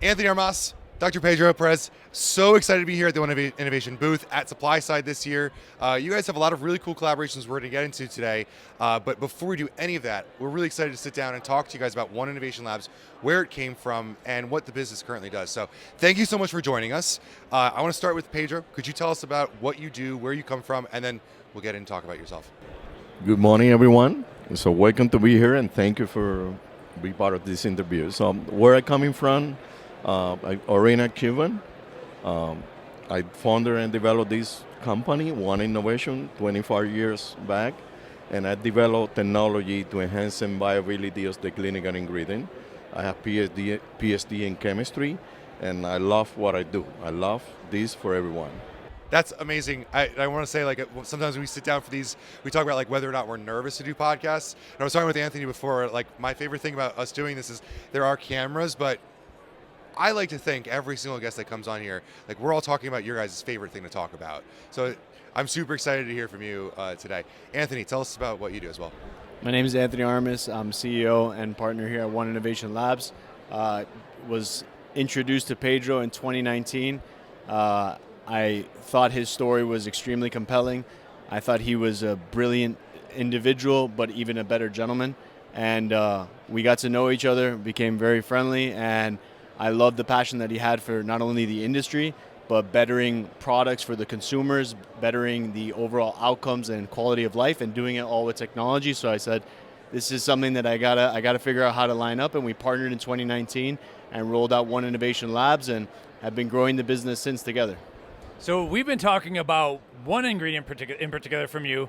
Anthony Armas, Dr. Pedro, Perez, so excited to be here at the One Innovation booth at SupplySide this year. You guys have a lot of really cool collaborations we're going to get into today. But before we do any of that, we're really excited to sit down and talk to you guys about One Innovation Labs, where it came from, and what the business currently does. So thank you so much for joining us. I want to start with Pedro. Could you tell us about what you do, where you come from, and then we'll get in and talk about yourself. Good morning, everyone. So welcome to be here, and thank you for being part of this interview. So where I'm coming from, I'm originally Cuban. I founded and developed this company, One Innovation, 25 years back, and I developed technology to enhance the viability of the clinical ingredient. I have PhD in chemistry, and I love what I do. I love this for everyone. That's amazing. I want to say, like, sometimes when we sit down for these, we talk about like whether or not we're nervous to do podcasts. And I was talking with Anthony before, like, my favorite thing about us doing this is there are cameras, but I like to think every single guest that comes on here, like, we're all talking about your guys' favorite thing to talk about. So I'm super excited to hear from you today. Anthony, tell us about what you do as well. My name is Anthony Armas. I'm CEO and partner here at One Innovation Labs. Was introduced to Pedro in 2019. I thought his story was extremely compelling. I thought he was a brilliant individual, but even a better gentleman. And we got to know each other, became very friendly, and I loved the passion that he had for not only the industry, but bettering products for the consumers, bettering the overall outcomes and quality of life, and doing it all with technology. So I said, this is something that I gotta figure out how to line up. And we partnered in 2019 and rolled out One Innovation Labs, and have been growing the business since together. So we've been talking about one ingredient in particular from you,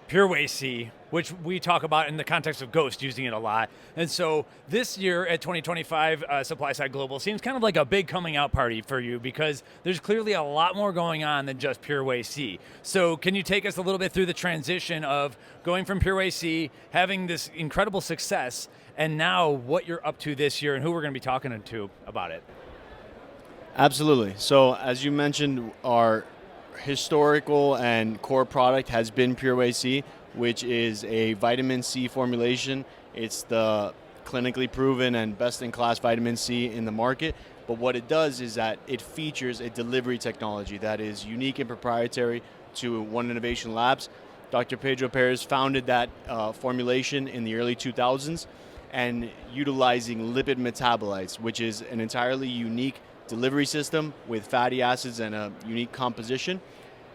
Pure Whey C, which we talk about in the context of Ghost, using it a lot. And so this year at 2025 SupplySide Global seems kind of like a big coming out party for you, because there's clearly a lot more going on than just Pure Whey C. So can you take us a little bit through the transition of going from Pure Whey C, having this incredible success, and now what you're up to this year and who we're going to be talking to about it? Absolutely. So as you mentioned, our historical and core product has been Pure Whey C, which is a vitamin C formulation. It's the clinically proven and best-in-class vitamin C in the market. But what it does is that it features a delivery technology that is unique and proprietary to One Innovation Labs. Dr. Pedro Perez founded that formulation in the early 2000s, and utilizing lipid metabolites, which is an entirely unique delivery system with fatty acids and a unique composition.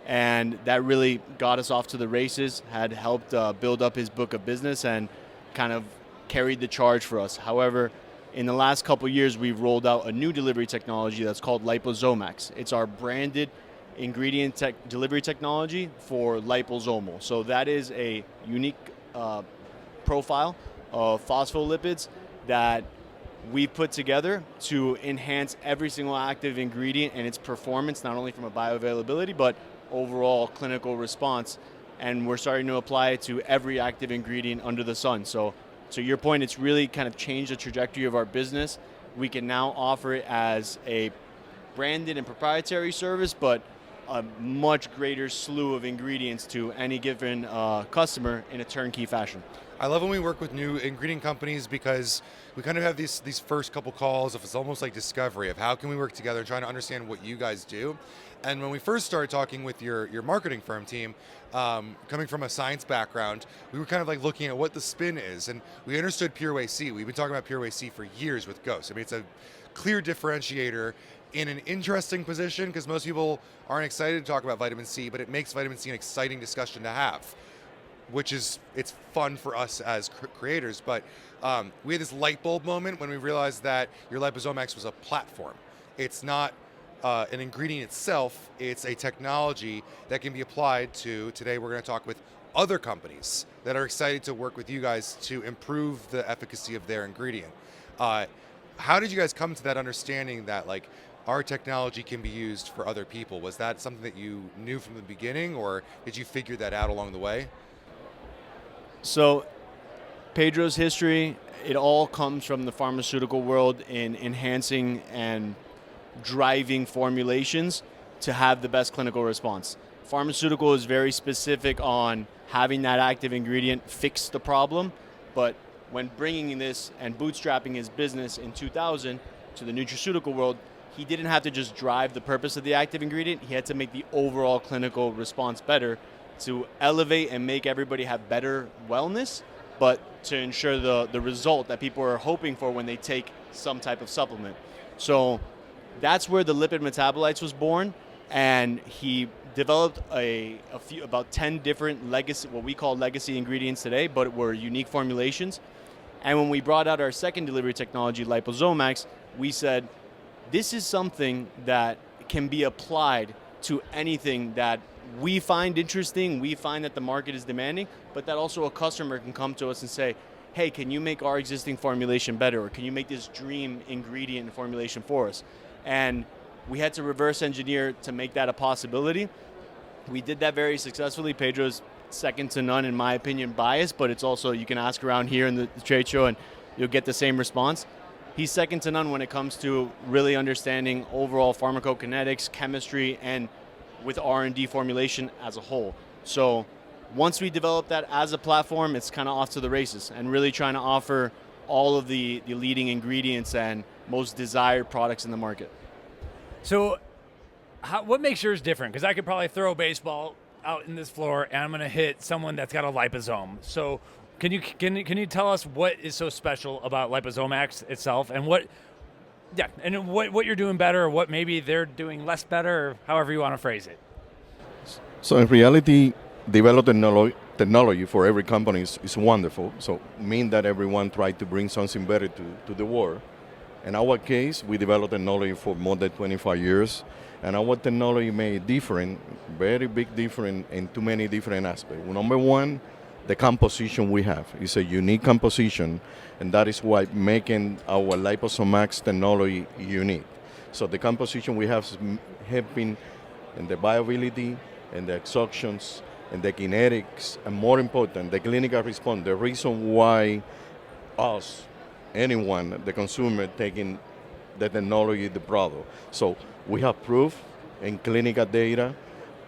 And that really got us off to the races, had helped build up his book of business and kind of carried the charge for us. However, in the last couple of years, we've rolled out a new delivery technology that's called LiposoMax. It's our branded ingredient delivery technology for liposomal. So that is a unique profile of phospholipids that we put together to enhance every single active ingredient and its performance, not only from a bioavailability, but overall clinical response. And we're starting to apply it to every active ingredient under the sun. So to your point, it's really kind of changed the trajectory of our business. We can now offer it as a branded and proprietary service, but a much greater slew of ingredients to any given customer in a turnkey fashion. I love when we work with new ingredient companies, because we kind of have these first couple calls of, it's almost like discovery of how can we work together and trying to understand what you guys do. And when we first started talking with your marketing firm team, coming from a science background, we were kind of like looking at what the spin is, and we understood Pure Whey C. We've been talking about Pure Whey C for years with Ghost. I mean, it's a clear differentiator in an interesting position, because most people aren't excited to talk about vitamin C, but it makes vitamin C an exciting discussion to have, which is, it's fun for us as creators. But we had this light bulb moment when we realized that your LiposoMax was a platform. It's not an ingredient itself, it's a technology that can be applied to, today we're going to talk with other companies that are excited to work with you guys to improve the efficacy of their ingredient. How did you guys come to that understanding that, like, our technology can be used for other people? Was that something that you knew from the beginning, or did you figure that out along the way? So Pedro's history, it all comes from the pharmaceutical world in enhancing and driving formulations to have the best clinical response. Pharmaceutical is very specific on having that active ingredient fix the problem, but when bringing this and bootstrapping his business in 2000, to the nutraceutical world, he didn't have to just drive the purpose of the active ingredient, he had to make the overall clinical response better to elevate and make everybody have better wellness, but to ensure the result that people are hoping for when they take some type of supplement. So that's where the lipid metabolites was born, and he developed about 10 different legacy, what we call legacy ingredients today, but were unique formulations. And when we brought out our second delivery technology, LiposoMax, we said, this is something that can be applied to anything that we find interesting, we find that the market is demanding, but that also a customer can come to us and say, hey, can you make our existing formulation better? Or can you make this dream ingredient and formulation for us? And we had to reverse engineer to make that a possibility. We did that very successfully. Pedro's second to none, in my opinion, biased, but it's also, you can ask around here in the trade show and you'll get the same response. He's second to none when it comes to really understanding overall pharmacokinetics, chemistry, and with R&D formulation as a whole. So once we develop that as a platform, it's kind of off to the races and really trying to offer all of the leading ingredients and most desired products in the market. So what makes yours different? Because I could probably throw a baseball out in this floor and I'm going to hit someone that's got a liposome. So can you tell us what is so special about LiposoMax itself, and what you're doing better, or what maybe they're doing less better, or however you want to phrase it? So in reality, develop technology for every company is wonderful. So mean that everyone tried to bring something better to the world. In our case, we developed technology for more than 25 years, and our technology made different, very big difference in too many different aspects. Number one, the composition we have is a unique composition, and that is why making our LiposoMax technology unique. So the composition we have is helping in the viability and the absorptions and the kinetics, and more important, the clinical response, the reason why us, anyone, the consumer, taking the technology, the product. So we have proof in clinical data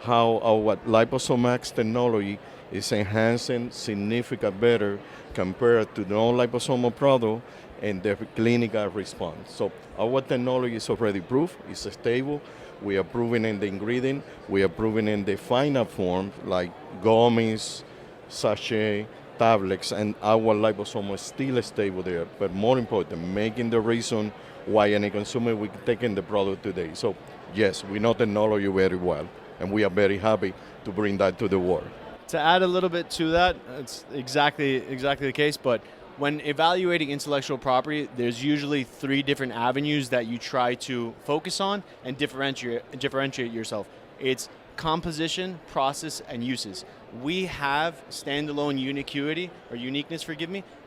how our LiposoMax technology is enhancing significantly better compared to the non-liposomal product and the clinical response. So our technology is already proved, it's stable. We are proving in the ingredient, we are proving in the final form like gummies, sachet, tablets, and our liposomal is still stable there. But more important, making the reason why any consumer will taking the product today. So yes, we know technology very well, and we are very happy to bring that to the world. To add a little bit to that, it's exactly the case, but when evaluating intellectual property, there's usually 3 different avenues that you try to focus on and differentiate yourself. It's composition, process, and uses. We have standalone uniqueness,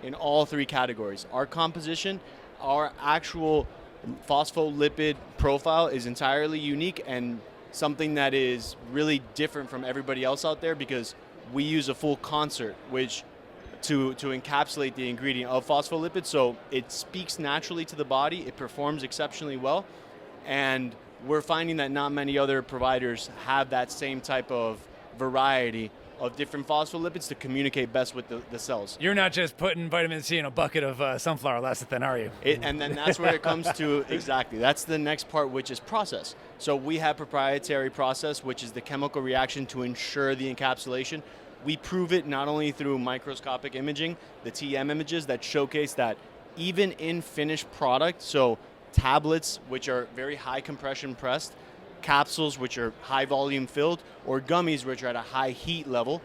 in all 3 categories. Our composition, our actual phospholipid profile is entirely unique and something that is really different from everybody else out there, because we use a full concert, which to encapsulate the ingredient of phospholipids, so it speaks naturally to the body, it performs exceptionally well, and we're finding that not many other providers have that same type of variety of different phospholipids to communicate best with the cells. You're not just putting vitamin C in a bucket of sunflower lecithin, are you? And then that's where it comes to, exactly, that's the next part, which is process. So we have proprietary process, which is the chemical reaction to ensure the encapsulation. We prove it not only through microscopic imaging, the TM images that showcase that even in finished product, so tablets, which are very high compression pressed, capsules, which are high volume filled, or gummies, which are at a high heat level,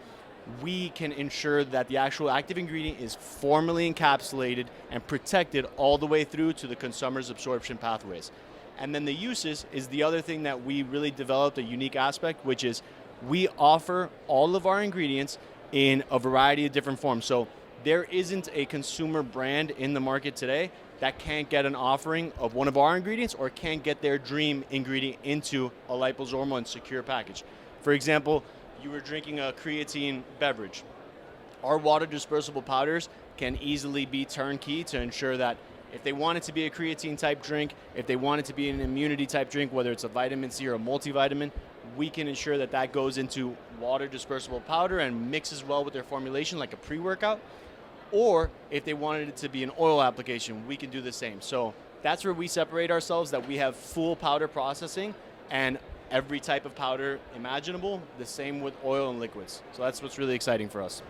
we can ensure that the actual active ingredient is formally encapsulated and protected all the way through to the consumer's absorption pathways. And then the uses is the other thing that we really developed a unique aspect, which is we offer all of our ingredients in a variety of different forms. So there isn't a consumer brand in the market today that can't get an offering of one of our ingredients or can't get their dream ingredient into a liposomal and secure package. For example, you were drinking a creatine beverage. Our water dispersible powders can easily be turnkey to ensure that if they want it to be a creatine type drink, if they want it to be an immunity type drink, whether it's a vitamin C or a multivitamin, we can ensure that that goes into water dispersible powder and mixes well with their formulation like a pre-workout. Or if they wanted it to be an oil application, we can do the same. So that's where we separate ourselves, that we have full powder processing and every type of powder imaginable, the same with oil and liquids. So that's what's really exciting for us.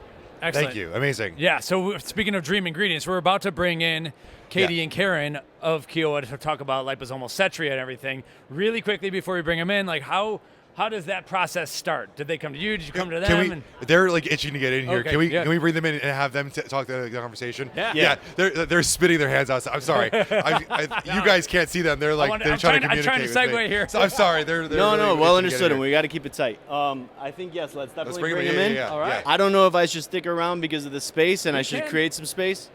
Excellent. Thank you. Amazing. Yeah, so speaking of dream ingredients, we're about to bring in Katie and Karen of Kyowa to talk about liposomal Setria and everything. Really quickly before we bring them in, like how does that process start? Did they come to you? Did you come to them? They're like itching to get in here. Okay, Can we bring them in and have them talk the conversation? Yeah. They're spitting their hands out. I'm sorry. You guys can't see them. They're like they're trying to communicate. I'm trying to segue with me. here. So I'm sorry. They're no, really well itching to get understood, in and here. we got to keep it tight. I think yes, let's definitely bring them in. Yeah. All right. I don't know if I should stick around because of the space, and I should create some space.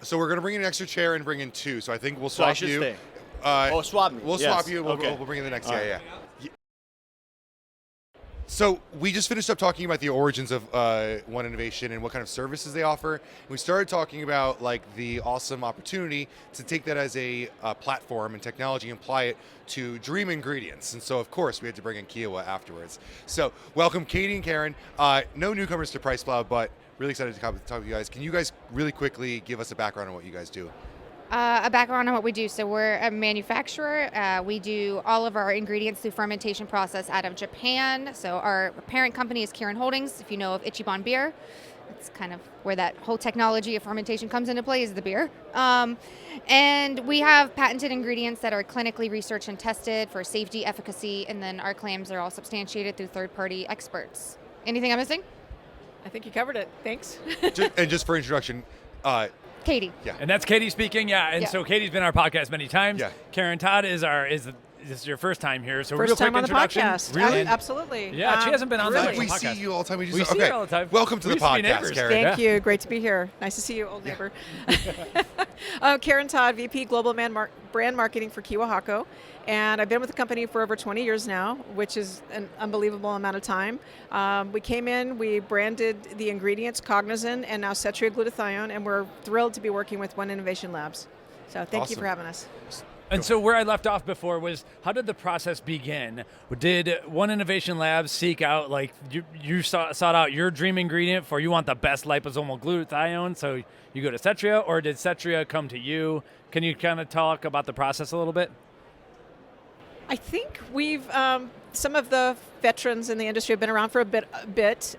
So we're gonna bring in an extra chair and bring in two. So I think we'll So I swap should you. stay. Swap me. We'll Yes. swap you. Okay. We'll bring in the next. All right. Yeah. So we just finished up talking about the origins of One Innovation and what kind of services they offer. We started talking about like the awesome opportunity to take that as a platform and technology and apply it to dream ingredients. And so of course we had to bring in Kyowa afterwards. So welcome Katie and Karen. No newcomers to Price Plow, but really excited to talk with you guys. Can you guys really quickly give us a background on what you guys do? A background on what we do. So we're a manufacturer. We do all of our ingredients through fermentation process out of Japan. So our parent company is Kirin Holdings. If you know of Ichiban beer, it's kind of where that whole technology of fermentation comes into play, is the beer. And we have patented ingredients that are clinically researched and tested for safety, efficacy, and then our claims are all substantiated through third-party experts. Anything I'm missing? I think you covered it. Thanks. And just for introduction, Katie. yeah. And that's Katie speaking. Yeah, and Yeah. so Katie's been on our podcast many times. Yeah. Karen Todd is this is your first time here. So real First quick time on the introduction. podcast. Really? Absolutely. Yeah, she hasn't been on the really. We podcast. see you all the time. We see her all the time. Welcome to We the used to be podcast, neighbors. Karen. Thank you. Great to be here. Nice to see you, old neighbor. Karen Todd, VP Global Brand Marketing for Kyowa Hakko. And I've been with the company for over 20 years now, which is an unbelievable amount of time. We came in, we branded the ingredients Cognizant and now Setria Glutathione, and we're thrilled to be working with One Innovation Labs. So thank you Awesome. for having us. And so where I left off before was, how did the process begin? Did One Innovation Labs seek out, like, you sought out your dream ingredient for you want the best liposomal glutathione, so you go to Setria, or did Setria come to you? Can you kind of talk about the process a little bit? I think we've some of the veterans in the industry have been around for a bit.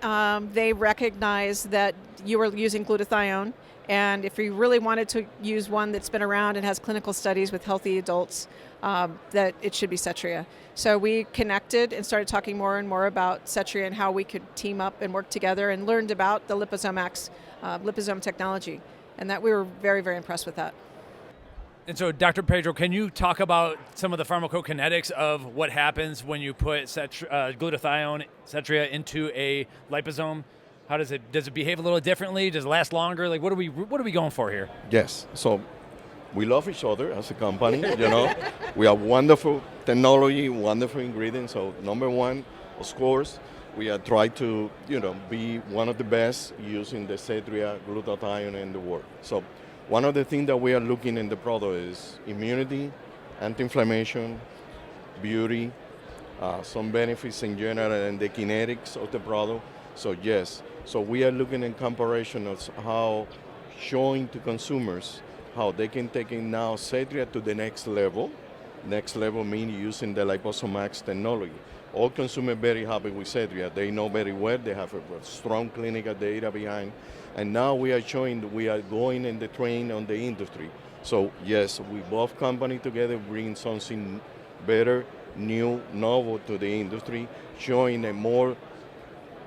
They recognize that you were using glutathione, and if you really wanted to use one that's been around and has clinical studies with healthy adults, that it should be Setria. So we connected and started talking more and more about Setria and how we could team up and work together, and learned about the LiposoMax liposome technology, and that we were very, very impressed with that. And so, Dr. Pedro, can you talk about some of the pharmacokinetics of what happens when you put glutathione, Setria, into a liposome? How does it behave a little differently? Does it last longer? Like, what are we going for here? Yes. So we love each other as a company. We have wonderful technology, wonderful ingredients. So number one, of course, we have tried to be one of the best using the Setria glutathione in the world. So one of the things that we are looking in the product is immunity, anti-inflammation, beauty, some benefits in general, and the kinetics of the product. So yes, so we are looking in comparison of how showing to consumers how they can take in now Setria to the next level. Next level means using the LiposoMax technology. All consumers very happy with Setria. They know very well. They have a strong clinical data behind. And now we are showing that we are going in the train on the industry. So yes, we both companies together bring something better, new, novel to the industry, showing a more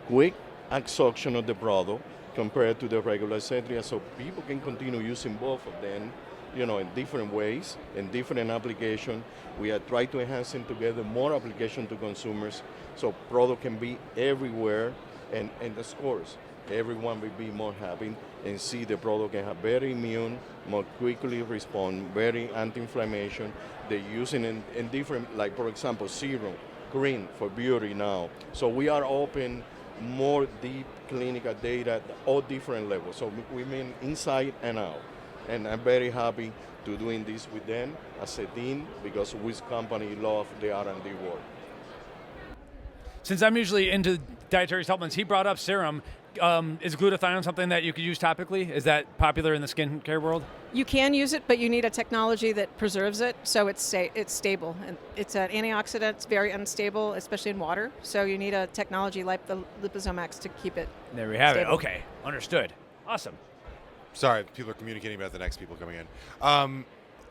quick absorption of the product compared to the regular Setria, so people can continue using both of them, in different ways, in different applications. We are trying to enhance them together, more application to consumers, so product can be everywhere, and the scores. Everyone will be more happy and see the product can have very immune, more quickly respond, very anti-inflammation. They're using in different, like for example, serum, cream for beauty now. So we are open more deep clinical data at all different levels. So we mean inside and out. And I'm very happy to doing this with them as a team because this company love the R&D work. Since I'm usually into dietary supplements, he brought up serum. is glutathione something that you could use topically? Is that popular in the skincare world? You can use it, but you need a technology that preserves it so it's stable. And it's an antioxidant. It's very unstable, especially in water. So you need a technology like the LiposoMax to keep it There we have stable. it. Okay, understood. Awesome. Sorry, people are communicating about the next people coming in.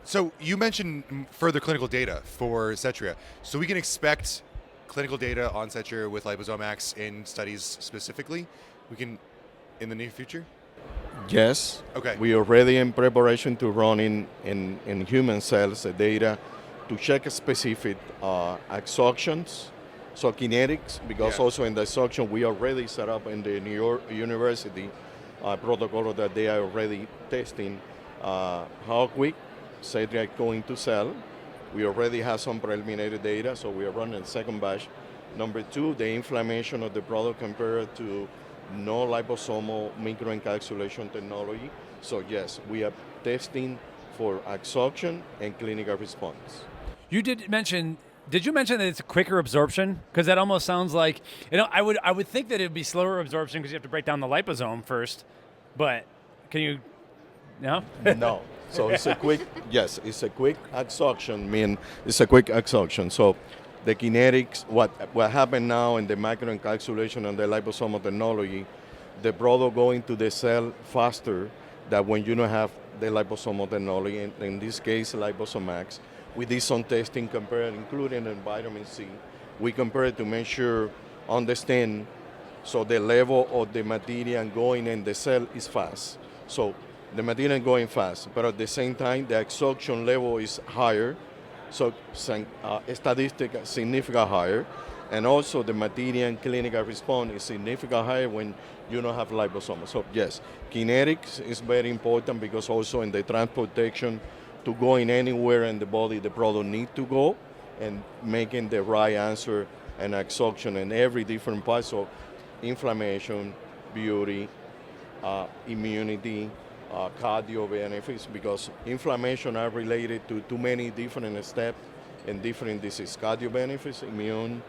So you mentioned further clinical data for Setria. So we can expect clinical data on Setria with LiposoMax in studies specifically? We can in the near future? Yes. Okay. We are already in preparation to run in human cells the data to check specific absorptions, so kinetics, because Yeah. also in the absorption we already set up in the New York University protocol that they are already testing how quick Setria is going to sell. We already have some preliminary data, so we are running the second batch. Number two, the inflammation of the product compared to no liposomal microencapsulation technology. So yes, we are testing for absorption and clinical response. Did you mention that it's a quicker absorption? Because that almost sounds like, I would think that it would be slower absorption because you have to break down the liposome first. But can you, no? No. So it's a quick, yes, it's a quick absorption, it's a quick absorption. So the kinetics, what happened now in the microencapsulation and the liposomal technology, the product going to the cell faster than when you don't have the liposomal technology, in this case LiposoMax. We did some testing compared, including in vitamin C. We compared to make sure, understand, so the level of the material going in the cell is fast. So the material going fast, but at the same time, the absorption level is higher, so statistic significantly higher, and also the material clinical response is significantly higher when you don't have liposomal. So yes, kinetics is very important because also in the transportation to going anywhere in the body, the product needs to go, and making the right answer and absorption in every different part, so inflammation, beauty, immunity, cardio benefits, because inflammation are related to too many different steps and different disease. Cardio benefits, immune,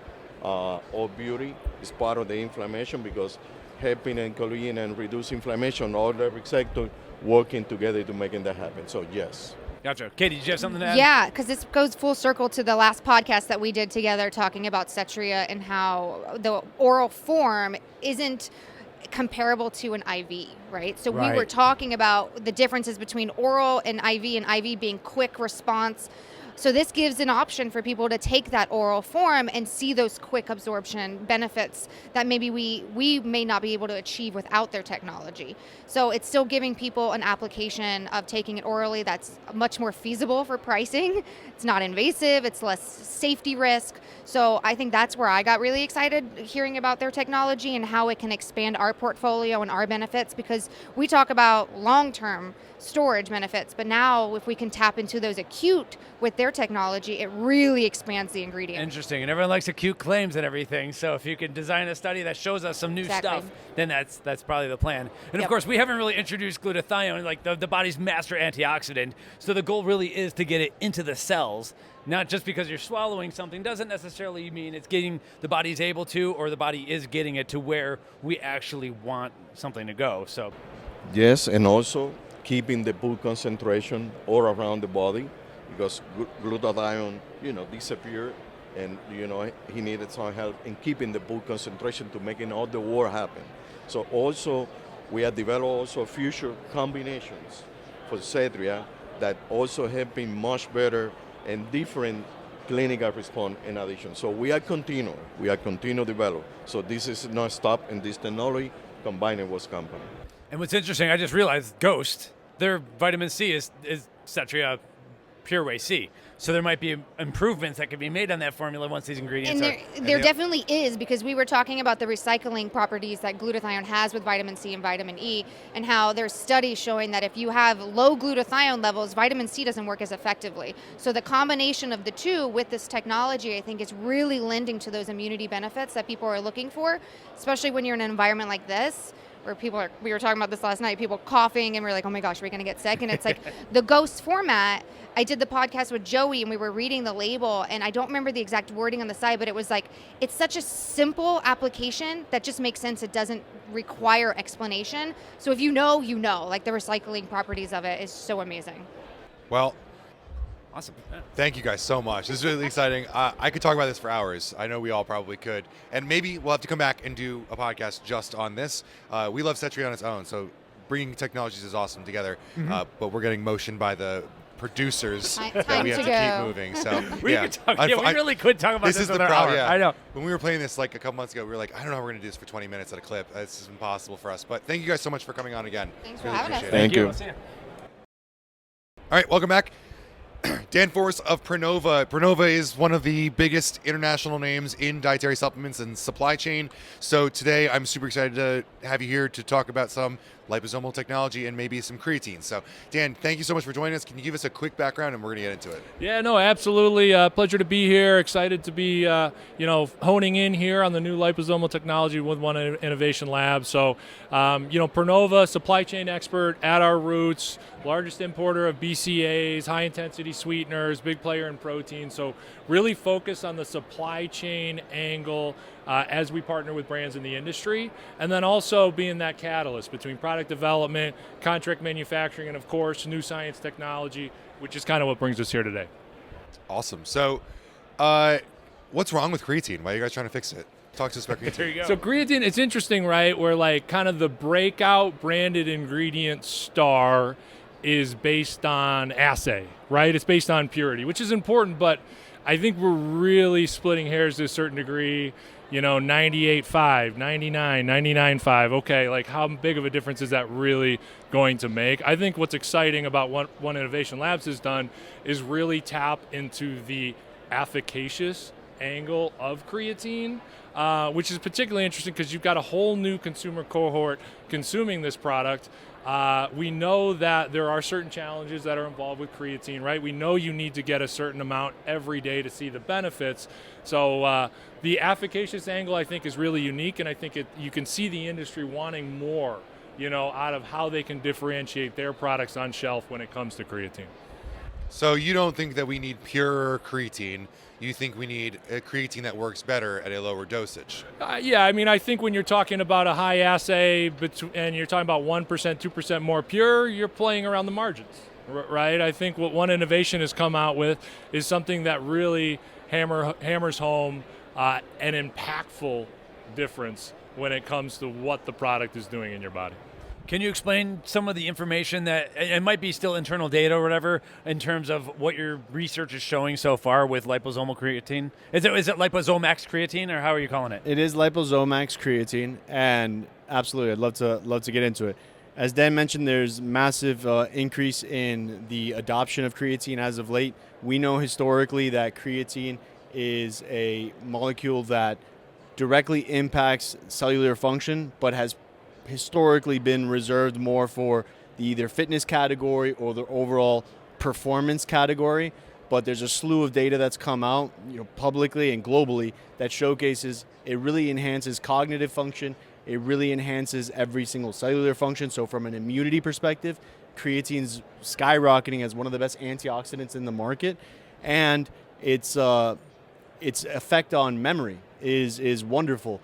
or beauty is part of the inflammation because helping and collagen and reduce inflammation, all the receptors working together to making that happen. So yes. Gotcha. Katie, did you have something to add? Yeah, because this goes full circle to the last podcast that we did together talking about Setria and how the oral form isn't comparable to an IV, right? So we were Right. talking about the differences between oral and IV being quick response. So this gives an option for people to take that oral form and see those quick absorption benefits that maybe we may not be able to achieve without their technology. So it's still giving people an application of taking it orally that's much more feasible for pricing. It's not invasive, it's less safety risk. So I think that's where I got really excited hearing about their technology and how it can expand our portfolio and our benefits, because we talk about long-term storage benefits, but now if we can tap into those acute with their technology, it really expands the ingredient. Interesting. And everyone likes acute claims and everything. So if you can design a study that shows us some new Exactly. stuff, then that's probably the plan. And of Yep. course, we haven't really introduced glutathione, like the body's master antioxidant. So the goal really is to get it into the cells. Not just because you're swallowing something doesn't necessarily mean it's getting the body's able to, or the body is getting it to where we actually want something to go. So Yes, and also keeping the pool concentration all around the body, because glutathione, disappeared, and he needed some help in keeping the pool concentration to making all the work happen. So also we have developed also future combinations for Setria that also helping much better and different clinical response in addition. So we are continue develop. So this is not stop in this technology combining with company. And what's interesting, I just realized Ghost, their vitamin C is Setria Pure Whey C. So there might be improvements that could be made on that formula once these ingredients And there definitely is, because we were talking about the recycling properties that glutathione has with vitamin C and vitamin E, and how there's studies showing that if you have low glutathione levels, vitamin C doesn't work as effectively. So the combination of the two with this technology, I think, is really lending to those immunity benefits that people are looking for, especially when you're in an environment like this, where we were talking about this last night, people coughing and we're like, oh my gosh, are we going to get sick? And it's like the Ghost format. I did the podcast with Joey and we were reading the label, and I don't remember the exact wording on the side, but it was like, it's such a simple application that just makes sense. It doesn't require explanation. So if you know, like the recycling properties of it is so amazing. Well, Awesome. thank you guys so much. This is really exciting. I could talk about this for hours. I know we all probably could. And maybe we'll have to come back and do a podcast just on this. We love Setria on its own, so bringing technologies is awesome together. But we're getting motion by the producers Time that we have to to go. keep moving. So We yeah. could talk. Yeah, we really could talk about This this is the for an problem. hour. Yeah. I know. When we were playing this like a couple months ago, we were like, I don't know how we're going to do this for 20 minutes at a clip. It's just impossible for us. But thank you guys so much for coming on again. Thanks for Really having us. appreciate it. Thank you. We'll see you. All right, welcome back. Dan Force of Prinova. Prinova is one of the biggest international names in dietary supplements and supply chain. So today I'm super excited to have you here to talk about some liposomal technology and maybe some creatine. So Dan, thank you so much for joining us. Can you give us a quick background and we're going to get into it? Yeah, no, absolutely. Pleasure to be here. Excited to be, honing in here on the new liposomal technology with One Innovation Lab. So, Prinova, supply chain expert at our roots, largest importer of BCAAs, high-intensity sweeteners, big player in protein. So really focus on the supply chain angle as we partner with brands in the industry, and then also being that catalyst between product development, contract manufacturing, and of course, new science technology, which is kind of what brings us here today. Awesome. So what's wrong with creatine? Why are you guys trying to fix it? Talk to us about creatine. There you go. So creatine, it's interesting, right? Where like kind of the breakout branded ingredient star is based on assay, right? It's based on purity, which is important, but I think we're really splitting hairs to a certain degree. 98.5, 99, 99.5. Okay, like how big of a difference is that really going to make? I think what's exciting about what One Innovation Labs has done is really tap into the efficacious angle of creatine, which is particularly interesting because you've got a whole new consumer cohort consuming this product. We know that there are certain challenges that are involved with creatine, right? We know you need to get a certain amount every day to see the benefits. So the efficacious angle, I think, is really unique, and I think you can see the industry wanting more, out of how they can differentiate their products on shelf when it comes to creatine. So you don't think that we need pure creatine. You think we need a creatine that works better at a lower dosage? Yeah, I mean, I think when you're talking about a high assay and you're talking about 1%, 2% more pure, you're playing around the margins, right? I think what One Innovation has come out with is something that really hammers home an impactful difference when it comes to what the product is doing in your body. Can you explain some of the information that it might be still internal data or whatever in terms of what your research is showing so far with liposomal creatine? Is it LiposoMax Creatine, or how are you calling it? It is LiposoMax Creatine, and absolutely, I'd love to get into it. As Dan mentioned, there's massive increase in the adoption of creatine as of late. We know historically that creatine is a molecule that directly impacts cellular function, but has historically been reserved more for the either fitness category or the overall performance category. But there's a slew of data that's come out, publicly and globally, that showcases it really enhances cognitive function. It really enhances every single cellular function. So from an immunity perspective, creatine's skyrocketing as one of the best antioxidants in the market, and its effect on memory is wonderful.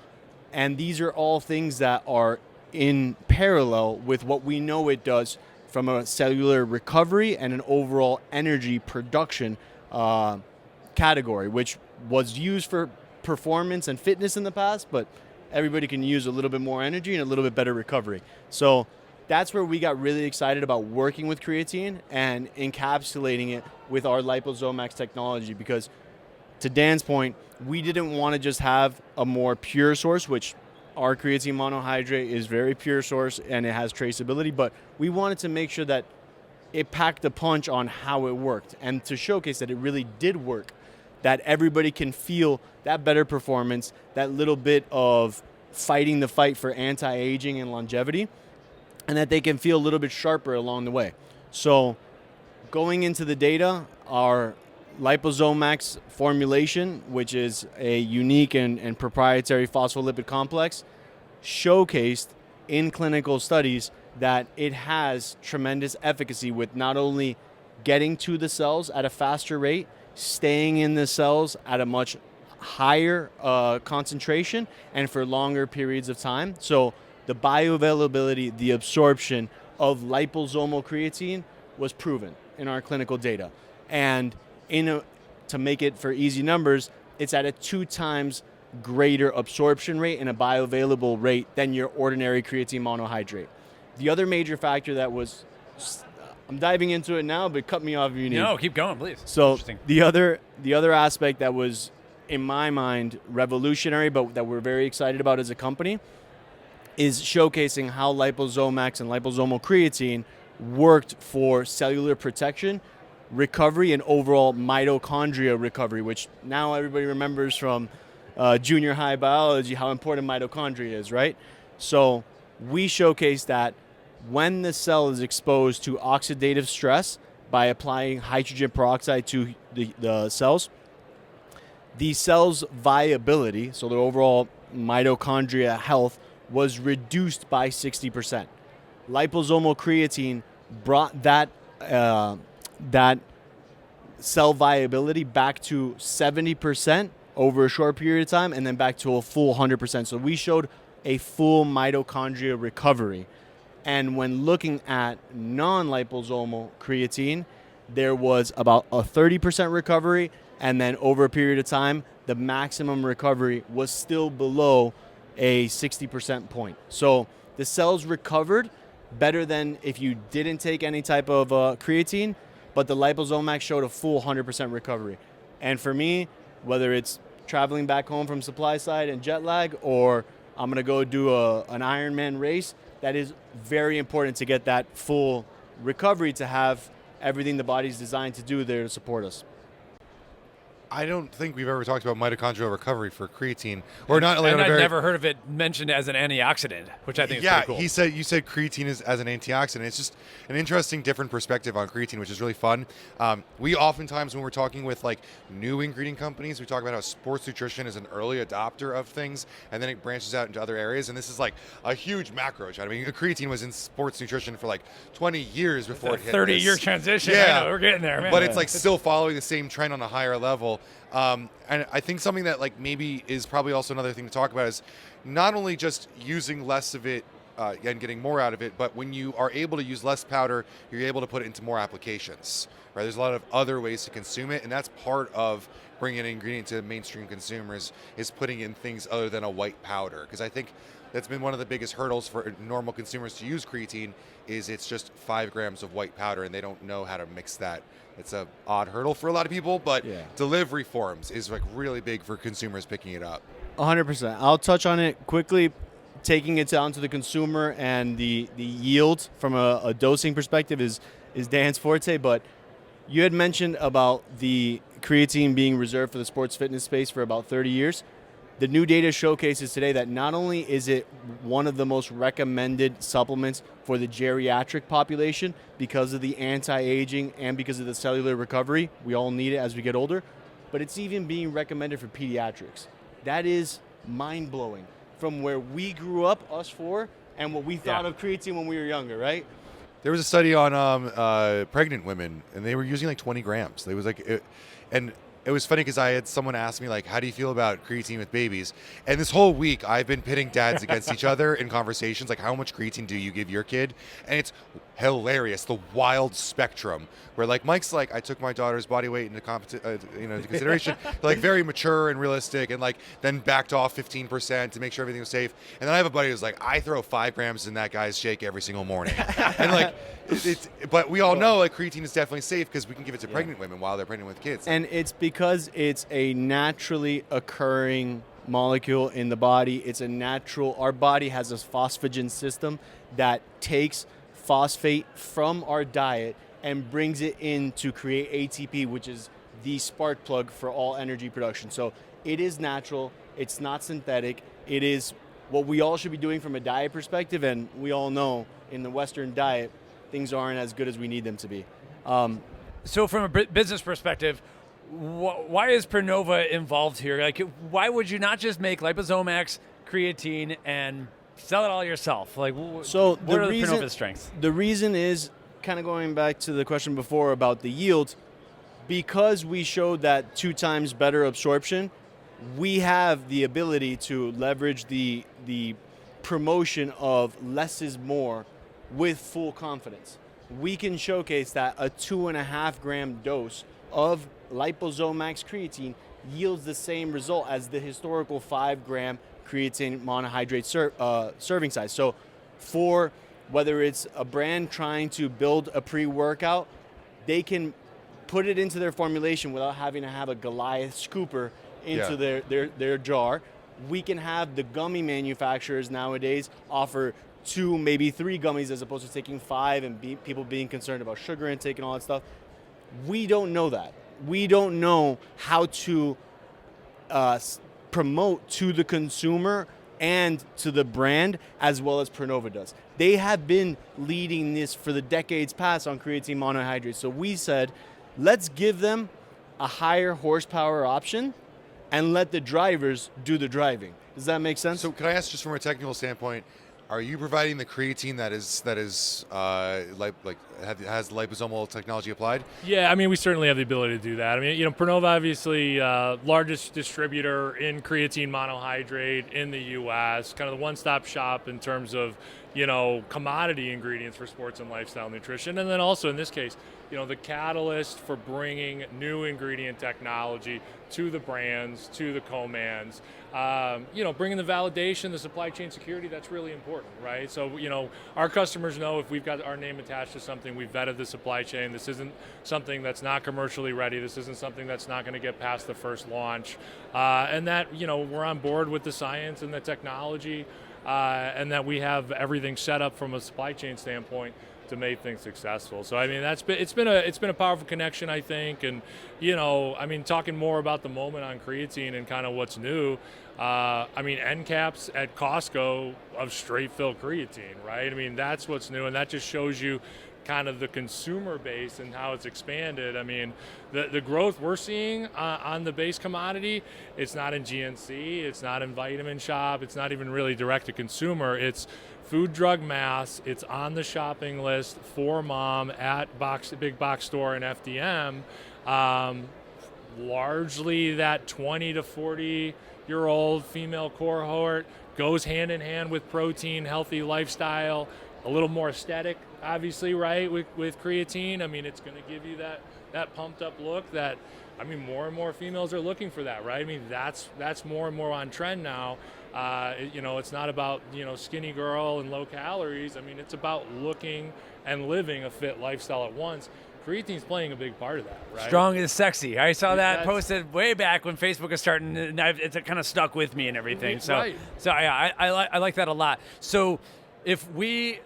And these are all things that are in parallel with what we know it does from a cellular recovery and an overall energy production category, which was used for performance and fitness in the past, but everybody can use a little bit more energy and a little bit better recovery. So that's where we got really excited about working with creatine and encapsulating it with our LiposoMax technology, because to Dan's point, we didn't want to just have a more pure source, which our creatine monohydrate is very pure source and it has traceability, but we wanted to make sure that it packed a punch on how it worked and to showcase that it really did work, that everybody can feel that better performance, that little bit of fighting the fight for anti-aging and longevity, and that they can feel a little bit sharper along the way. So going into the data, our LiposoMax formulation, which is a unique and proprietary phospholipid complex, showcased in clinical studies that it has tremendous efficacy with not only getting to the cells at a faster rate, staying in the cells at a much higher concentration and for longer periods of time. So the bioavailability, the absorption of liposomal creatine was proven in our clinical data. And to make it for easy numbers, it's at a 2 times greater absorption rate and a bioavailable rate than your ordinary creatine monohydrate. The other major factor that was, I'm diving into it now, but cut me off if you need. No, keep going, please. So the other aspect that was, in my mind, revolutionary, but that we're very excited about as a company, is showcasing how LiposoMax and liposomal creatine worked for cellular protection, recovery, and overall mitochondria recovery, which now everybody remembers from junior high biology how important mitochondria is, right? So we showcase that when the cell is exposed to oxidative stress by applying hydrogen peroxide to the cells, the cell's viability, so the overall mitochondria health, was reduced by 60%. Liposomal creatine brought that cell viability back to 70% over a short period of time, and then back to a full 100%. So we showed a full mitochondria recovery. And when looking at non-liposomal creatine, there was about a 30% recovery, and then over a period of time, the maximum recovery was still below a 60% point. So the cells recovered better than if you didn't take any type of creatine, but the LiposoMax showed a full 100% recovery. And for me, whether it's traveling back home from SupplySide and jet lag, or I'm gonna go do an Ironman race, that is very important to get that full recovery, to have everything the body's designed to do there to support us. I don't think we've ever talked about mitochondrial recovery for creatine, or not. And I've never heard of it mentioned as an antioxidant, which I think is pretty cool. Yeah, you said creatine is as an antioxidant. It's just an interesting, different perspective on creatine, which is really fun. We oftentimes, when we're talking with like new ingredient companies, we talk about how sports nutrition is an early adopter of things, and then it branches out into other areas. And this is like a huge macro trend. I mean, creatine was in sports nutrition for like 20 years before it hit 30-year transition. Yeah, I know, we're getting there, man. But it's like still following the same trend on a higher level. And I think something that like maybe is probably also another thing to talk about is not only just using less of it and getting more out of it, but when you are able to use less powder, you're able to put it into more applications, right? There's a lot of other ways to consume it, and that's part of bringing an ingredient to mainstream consumers, is putting in things other than a white powder. Because I think that's been one of the biggest hurdles for normal consumers to use creatine, is it's just 5 grams of white powder and they don't know how to mix that. It's a odd hurdle for a lot of people, but delivery forms is like really big for consumers picking it up. 100%. I'll touch on it quickly. Taking it down to the consumer and the yield from a dosing perspective is Dan's forte, but you had mentioned about the creatine being reserved for the sports fitness space for about 30 years. The new data showcases today that not only is it one of the most recommended supplements for the geriatric population because of the anti-aging and because of the cellular recovery, we all need it as we get older, but it's even being recommended for pediatrics. That is mind-blowing from where we grew up, us four, and what we thought of creatine when we were younger, right? There was a study on pregnant women, and they were using like 20 grams. They was like, and it was funny because I had someone ask me, like, how do you feel about creatine with babies? And this whole week, I've been pitting dads against each other in conversations, like, how much creatine do you give your kid? And it's hilarious, the wild spectrum, where, like, Mike's like, I took my daughter's body weight into consideration, like, very mature and realistic, and, like, then backed off 15% to make sure everything was safe. And then I have a buddy who's like, I throw 5 grams in that guy's shake every single morning. And, like, but we all know, like, creatine is definitely safe because we can give it to pregnant women while they're pregnant with kids. And it's because it's a naturally occurring molecule in the body. It's a natural, our body has this phosphagen system that takes phosphate from our diet and brings it in to create ATP, which is the spark plug for all energy production. So it is natural, it's not synthetic, it is what we all should be doing from a diet perspective, and we all know in the Western diet, things aren't as good as we need them to be. So from a business perspective, why is Prinova involved here? Like, why would you not just make LiposoMax creatine and sell it all yourself. Like, So what the are the reason, Prinova strengths? The reason is kind of going back to the question before about the yields. Because we showed that 2 times better absorption, we have the ability to leverage the promotion of less is more with full confidence. We can showcase that a 2.5 gram dose of LiposoMax Creatine yields the same result as the historical 5 gram creatine monohydrate serving size. So for whether it's a brand trying to build a pre-workout, they can put it into their formulation without having to have a Goliath scooper into their jar. We can have the gummy manufacturers nowadays offer 2, maybe 3 gummies as opposed to taking 5 and people being concerned about sugar intake and all that stuff. We don't know that. We don't know how to promote to the consumer and to the brand as well as Prinova does. They have been leading this for the decades past on creatine monohydrate. So we said, let's give them a higher horsepower option and let the drivers do the driving. Does that make sense? So can I ask, just from a technical standpoint, are you providing the creatine that has liposomal technology applied? Yeah, I mean, we certainly have the ability to do that. I mean, Prinova, obviously, largest distributor in creatine monohydrate in the U.S., kind of the one-stop shop in terms of, commodity ingredients for sports and lifestyle nutrition. And then also, in this case, the catalyst for bringing new ingredient technology to the brands, to the co-mans, bringing the validation, the supply chain security, that's really important, right? So, our customers know if we've got our name attached to something, we've vetted the supply chain. This isn't something that's not commercially ready. This isn't something that's not going to get past the first launch. And that, we're on board with the science and the technology, and that we have everything set up from a supply chain standpoint to make things successful. So I mean, it's been a powerful connection, I think. And talking more about the moment on creatine and kind of what's new. End caps at Costco of straight fill creatine, right? I mean, that's what's new, and that just shows you kind of the consumer base and how it's expanded. I mean, the growth we're seeing on the base commodity, it's not in GNC, it's not in Vitamin Shop, it's not even really direct to consumer. It's food, drug, mass. It's on the shopping list for mom at big box store and FDM. Largely that 20 to 40-year-old female cohort goes hand in hand with protein, healthy lifestyle, a little more aesthetic, obviously, right, with creatine. I mean, it's going to give you that pumped up look that, more and more females are looking for that, right? I mean, that's more and more on trend now. It's not about, skinny girl and low calories. I mean, it's about looking and living a fit lifestyle at once. Creatine's playing a big part of that, right? Strong is sexy. I saw that posted way back when Facebook was starting, and it's kind of stuck with me and everything. So, right. So I like that a lot. So if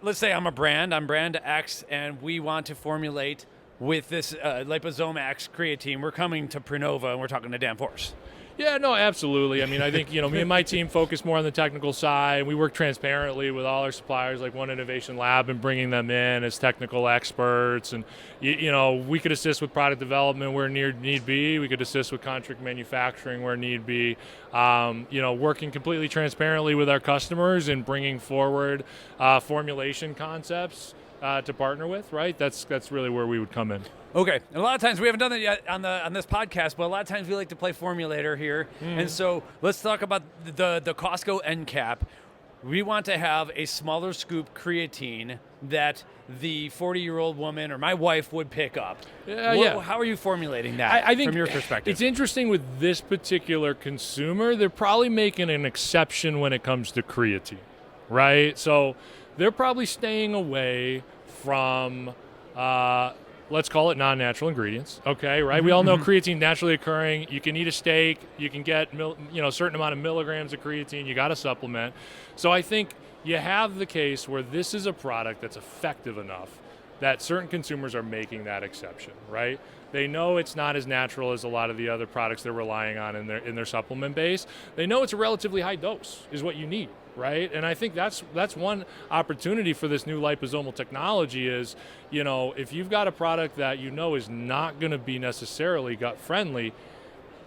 let's say I'm brand X, and we want to formulate with this LiposoMax creatine, we're coming to Prinova and we're talking to Danforth. Yeah, no, absolutely. I mean, I think, me and my team focus more on the technical side. We work transparently with all our suppliers, like One Innovation Lab, and bringing them in as technical experts. And, we could assist with product development where need be. We could assist with contract manufacturing where need be. Working completely transparently with our customers and bringing forward formulation concepts to partner with, right? That's really where we would come in. Okay, and a lot of times we haven't done that yet on this podcast, but a lot of times we like to play formulator here. And so let's talk about the Costco end cap. We want to have a smaller scoop creatine that the 40-year-old woman or my wife would pick up. How are you formulating that I think from your perspective? It's interesting with this particular consumer. They're probably making an exception when it comes to creatine, right? So they're probably staying away from let's call it non-natural ingredients, okay, right? We all know creatine naturally occurring. You can eat a steak, you can get a certain amount of milligrams of creatine, you got to supplement. So I think you have the case where this is a product that's effective enough that certain consumers are making that exception, right? They know it's not as natural as a lot of the other products they're relying on in their supplement base. They know it's a relatively high dose is what you need, right? And I think that's one opportunity for this new liposomal technology is, if you've got a product that is not going to be necessarily gut friendly,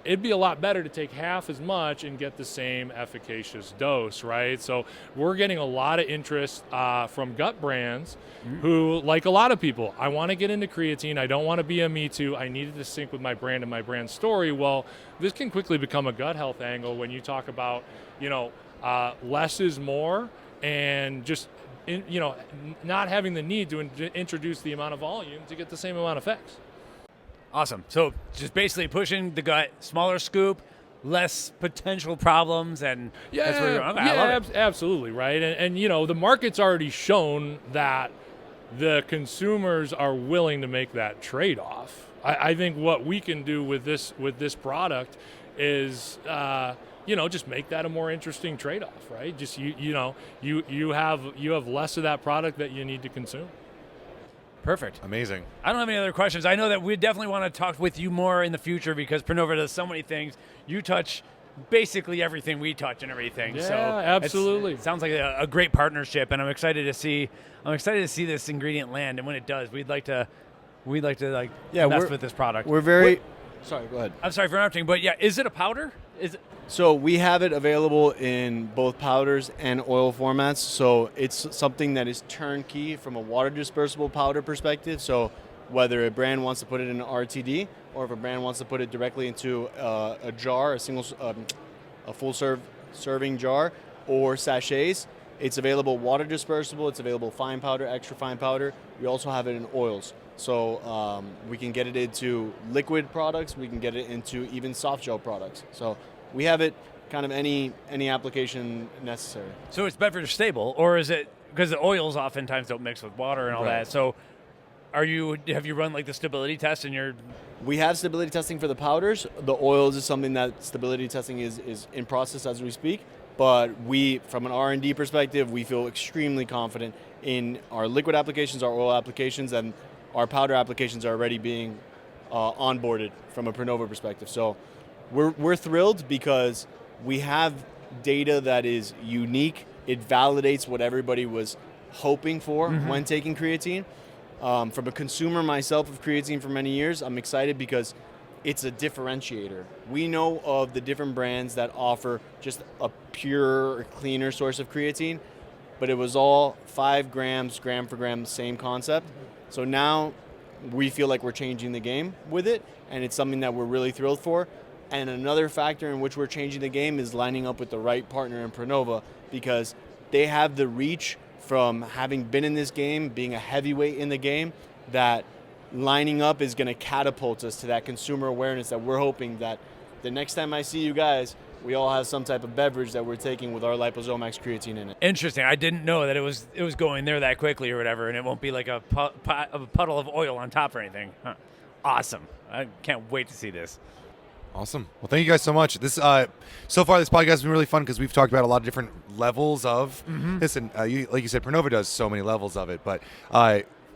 it'd be a lot better to take half as much and get the same efficacious dose, right? So we're getting a lot of interest from gut brands who, like a lot of people, I want to get into creatine. I don't want to be a me too. I need to sync with my brand and my brand story. Well, this can quickly become a gut health angle when you talk about, less is more, and just not having the need to introduce the amount of volume to get the same amount of effects. Awesome. So just basically pushing the gut, smaller scoop, less potential problems, and that's where you're going. Okay, I love it. Absolutely, right? And the market's already shown that the consumers are willing to make that trade-off. I think what we can do with this product is just make that a more interesting trade-off, right? Just you have less of that product that you need to consume. Perfect. Amazing. I don't have any other questions. I know that we definitely want to talk with you more in the future because Prinova does so many things. You touch basically everything we touch and everything. Yeah, so absolutely. It sounds like a great partnership, and I'm excited to see this ingredient land. And when it does, we'd like to mess with this product. We're very. Sorry, go ahead. I'm sorry for interrupting, but yeah, is it a powder? So we have it available in both powders and oil formats. So it's something that is turnkey from a water dispersible powder perspective. So whether a brand wants to put it in an RTD or if a brand wants to put it directly into a jar, a full serving jar or sachets, it's available water dispersible. It's available fine powder, extra fine powder. We also have it in oils. So we can get it into liquid products. We can get it into even soft gel products. So we have it kind of any application necessary. So it's beverage stable, or is it because the oils oftentimes don't mix with water and all that? So have you run like the stability test in your? We have stability testing for the powders. The oils is something that stability testing is in process as we speak. But we, from an R&D perspective, we feel extremely confident in our liquid applications, our oil applications, and our powder applications are already being onboarded from a Prinova perspective. So we're thrilled because we have data that is unique. It validates what everybody was hoping for when taking creatine. From a consumer myself of creatine for many years, I'm excited because it's a differentiator. We know of the different brands that offer just a pure, cleaner source of creatine, but it was all 5 grams, gram for gram, same concept. So now we feel like we're changing the game with it, and it's something that we're really thrilled for. And another factor in which we're changing the game is lining up with the right partner in Prinova, because they have the reach from having been in this game, being a heavyweight in the game, that lining up is going to catapult us to that consumer awareness that we're hoping that the next time I see you guys, we all have some type of beverage that we're taking with our LiposoMax Creatine in it. Interesting. I didn't know that it was going there that quickly or whatever, and it won't be like a puddle of oil on top or anything. Huh. Awesome. I can't wait to see this. Awesome. Well, thank you guys so much. This so far, this podcast has been really fun because we've talked about a lot of different levels of this, and like you said, Prinova does so many levels of it. But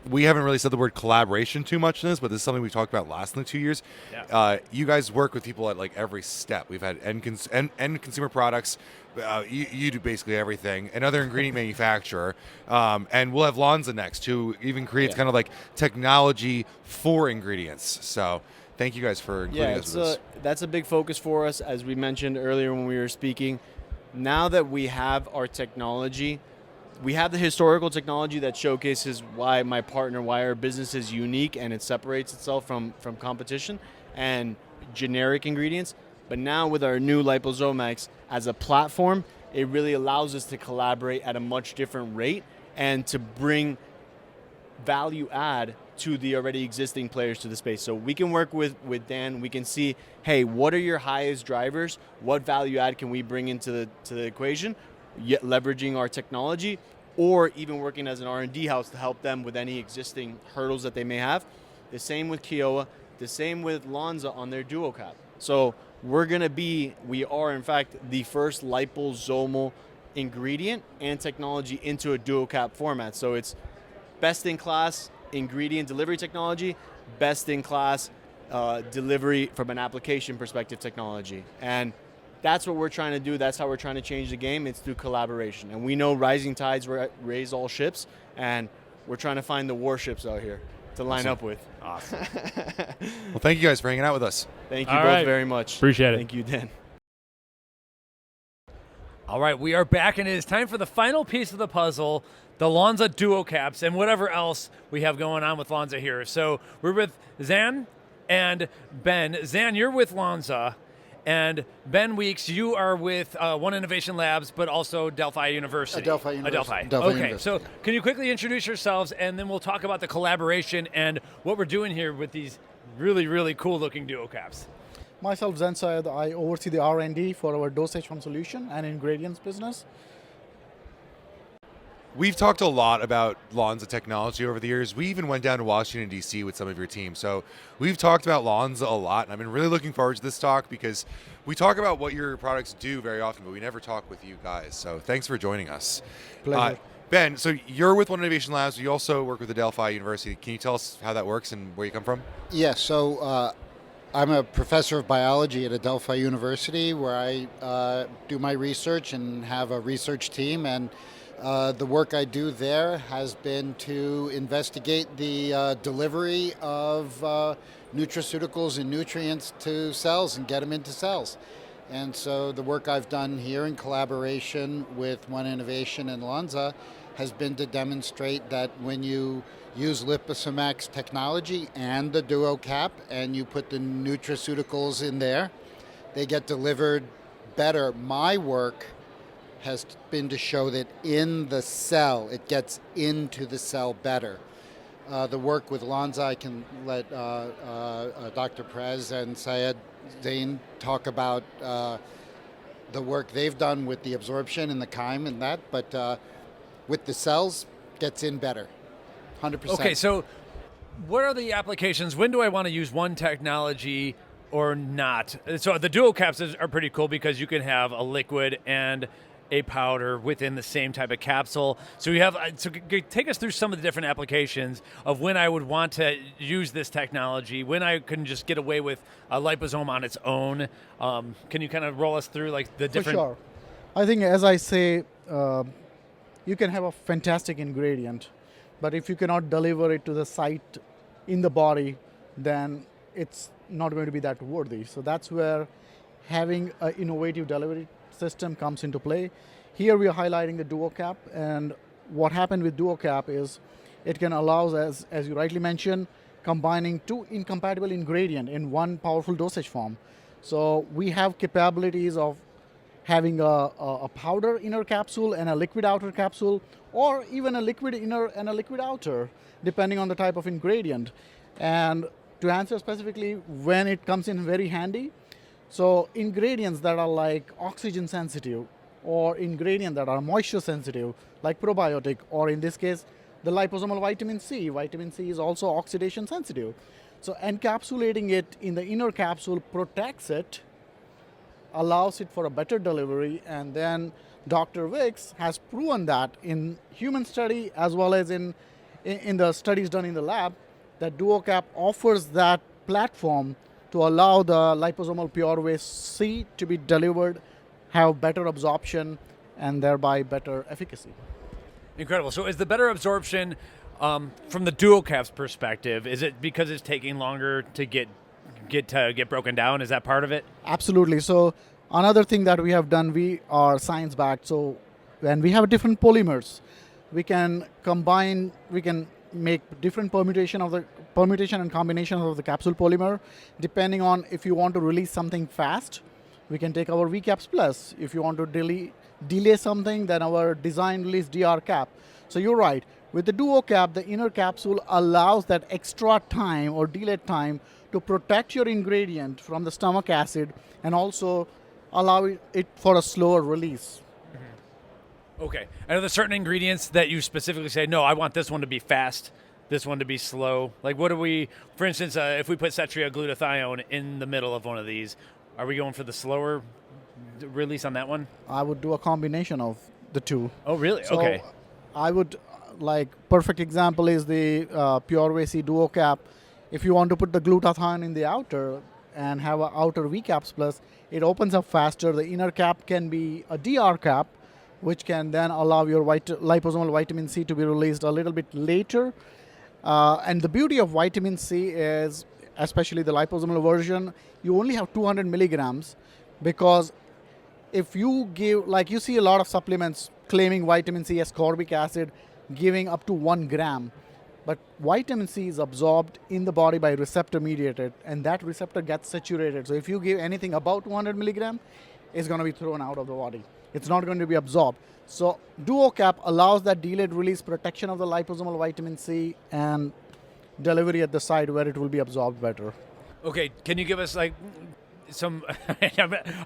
we haven't really said the word collaboration too much in this, but this is something we talked about last in the 2 years. Yeah. You guys work with people at like every step. We've had end consumer products. You do basically everything. Another ingredient manufacturer, and we'll have Lonza next, who even creates kind of like technology for ingredients. So. Thank you guys for including us with this. That's a big focus for us, as we mentioned earlier when we were speaking. Now that we have our technology, we have the historical technology that showcases why our business is unique and it separates itself from competition and generic ingredients. But now with our new LiposoMax as a platform, it really allows us to collaborate at a much different rate and to bring value add to the already existing players to the space. So we can work with Dan. We can see, hey, what are your highest drivers? What value add can we bring into the equation? Yet leveraging our technology, or even working as an R&D house to help them with any existing hurdles that they may have. The same with Kyowa. The same with Lonza on their DUOCAP. So we are in fact the first liposomal ingredient and technology into a DUOCAP format. So it's best in class ingredient delivery technology, best in class delivery from an application perspective technology. And that's what we're trying to do. That's how we're trying to change the game. It's through collaboration. And we know rising tides raise all ships, and we're trying to find the warships out here to line up with. Awesome. Well, thank you guys for hanging out with us. Thank you All both right. very much. Appreciate it. Thank you, Dan. All right, we are back, and it is time for the final piece of the puzzle, the Lonza DUOCAPs, and whatever else we have going on with Lonza here. So we're with Zain and Ben. Zain, you're with Lonza, and Ben Weeks, you are with One Innovation Labs, but also Adelphi University. Adelphi University. Adelphi. Okay, so can you quickly introduce yourselves, and then we'll talk about the collaboration and what we're doing here with these really, really cool-looking DUOCAPs. Myself, Zain Saiyed, I oversee the R&D for our dosage form solution and ingredients business. We've talked a lot about Lonza technology over the years. We even went down to Washington, D.C. with some of your team. So we've talked about Lonza a lot, and I've been really looking forward to this talk because we talk about what your products do very often, but we never talk with you guys. So thanks for joining us. Pleasure. Ben, so you're with One Innovation Labs. You also work with Adelphi University. Can you tell us how that works and where you come from? Yes, so I'm a professor of biology at Adelphi University where I do my research and have a research team, and the work I do there has been to investigate the delivery of nutraceuticals and nutrients to cells and get them into cells. And so the work I've done here in collaboration with One Innovation and Lonza has been to demonstrate that when you use LiposoMax technology and the DUOCAP and you put the nutraceuticals in there, they get delivered better. My work has been to show that in the cell, it gets into the cell better. The work with Lonza, I can let Dr. Perez and Saiyed Zain talk about the work they've done with the absorption and the chyme and that, but with the cells, gets in better, 100%. Okay, so what are the applications? When do I want to use one technology or not? So the DUOCAPs are pretty cool because you can have a liquid and a powder within the same type of capsule. So we have. So take us through some of the different applications of when I would want to use this technology, when I can just get away with a liposome on its own. Can you kind of roll us through like the different? For sure. I think, as I say, you can have a fantastic ingredient, but if you cannot deliver it to the site in the body, then it's not going to be that worthy. So that's where having an innovative delivery system comes into play. Here we are highlighting the DUOCAP, and what happened with DUOCAP is it can allow, as you rightly mentioned, combining two incompatible ingredients in one powerful dosage form. So we have capabilities of having a powder inner capsule and a liquid outer capsule, or even a liquid inner and a liquid outer, depending on the type of ingredient. And to answer specifically when it comes in very handy, so ingredients that are like oxygen sensitive, or ingredients that are moisture sensitive, like probiotic, or in this case, the liposomal vitamin C. Vitamin C is also oxidation sensitive. So encapsulating it in the inner capsule protects it, allows it for a better delivery, and then Dr. Wicks has proven that in human study as well as in the studies done in the lab, that DUOCAP offers that platform to allow the liposomal pure waste C to be delivered, have better absorption, and thereby better efficacy. Incredible. So is the better absorption from the DUOCAP's perspective, is it because it's taking longer to get broken down? Is that part of it? Absolutely. So another thing that we have done, we are science-backed. So when we have different polymers, we can combine, we can make different permutation and combination of the capsule polymer, depending on if you want to release something fast, we can take our VCAPs plus. If you want to delay something, then our design release DR cap. So you're right. With the DUOCAP, the inner capsule allows that extra time or delayed time to protect your ingredient from the stomach acid and also allow it for a slower release. Mm-hmm. Okay. And are there certain ingredients that you specifically say, no, I want this one to be fast, this one to be slow? Like what do we, for instance, if we put Setria Glutathione in the middle of one of these, are we going for the slower release on that one? I would do a combination of the two. Oh, really? So okay. I would, perfect example is the Pure Way C DUOCAP. If you want to put the glutathione in the outer and have an outer VCAPs plus, it opens up faster. The inner cap can be a DR cap, which can then allow your liposomal vitamin C to be released a little bit later. And the beauty of vitamin C is, especially the liposomal version, you only have 200 milligrams, because if you give, like you see a lot of supplements claiming vitamin C, ascorbic acid, giving up to 1 gram. But vitamin C is absorbed in the body by receptor mediated, and that receptor gets saturated. So if you give anything above 200 milligram, it's going to be thrown out of the body. It's not going to be absorbed. So DUOCAP allows that delayed release protection of the liposomal vitamin C and delivery at the site where it will be absorbed better. Okay, can you give us like some?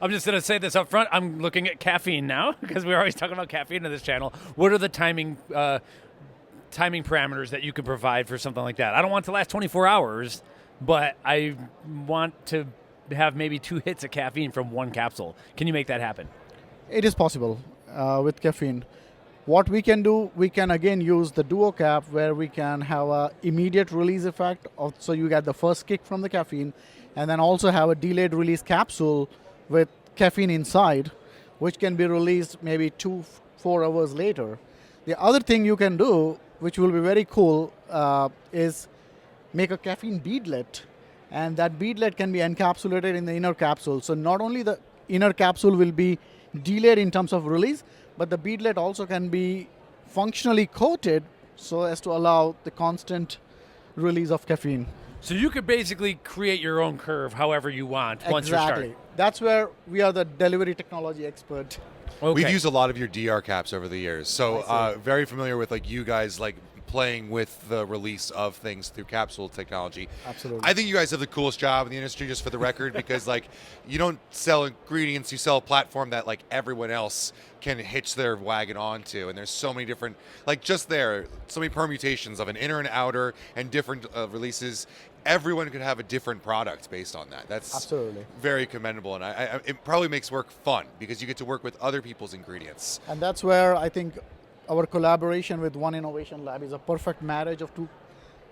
I'm just going to say this up front. I'm looking at caffeine now because we're always talking about caffeine on this channel. What are the timing parameters that you can provide for something like that? I don't want it to last 24 hours, but I want to have maybe 2 hits of caffeine from 1 capsule. Can you make that happen? It is possible with caffeine. What we can do, we can again use the DUOCAP where we can have a immediate release effect, so you get the first kick from the caffeine, and then also have a delayed release capsule with caffeine inside, which can be released maybe 2-4 hours later. The other thing you can do, which will be very cool, is make a caffeine beadlet, and that beadlet can be encapsulated in the inner capsule. So not only the inner capsule will be delayed in terms of release, but the beadlet also can be functionally coated so as to allow the constant release of caffeine. So you could basically create your own curve however you want once you start. Exactly. That's where we are the delivery technology expert. Okay. We've used a lot of your DR caps over the years, so very familiar with like you guys like playing with the release of things through capsule technology. Absolutely. I think you guys have the coolest job in the industry, just for the record, because like you don't sell ingredients, you sell a platform that like everyone else can hitch their wagon onto, and there's so many different, like just there, so many permutations of an inner and outer and different releases. Everyone could have a different product based on that. That's absolutely very commendable, and it probably makes work fun because you get to work with other people's ingredients. And that's where I think our collaboration with One Innovation Lab is a perfect marriage of two.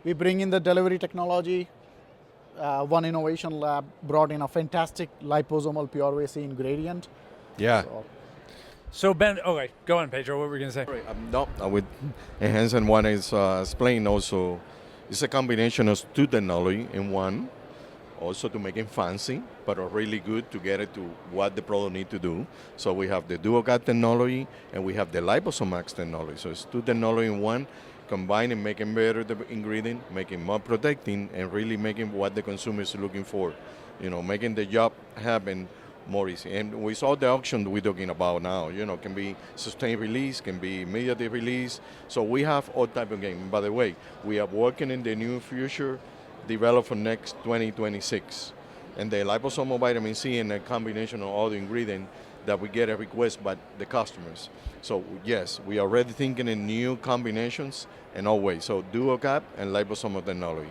We bring in the delivery technology. One Innovation Lab brought in a fantastic liposomal pure whey C ingredient. Yeah. So Ben, okay, go on, Pedro. What were we going to say? Sorry, no, I would enhance and one is explain also. It's a combination of 2 technology in one, also to make it fancy, but really good to get it to what the product need to do. So we have the DUOCAP technology and we have the LiposoMax technology. So it's 2 technology in one, combining, making better the ingredient, making more protecting, and really making what the consumer is looking for. You know, making the job happen more easy. And we saw the auction we're talking about now, you know, can be sustained release, can be immediate release. So we have all type of game. By the way, we are working in the new future developed for next 2026. And the liposomal vitamin C and a combination of all the ingredients that we get a request by the customers. So yes, we are already thinking in new combinations and always. So DUOCAP and liposomal technology.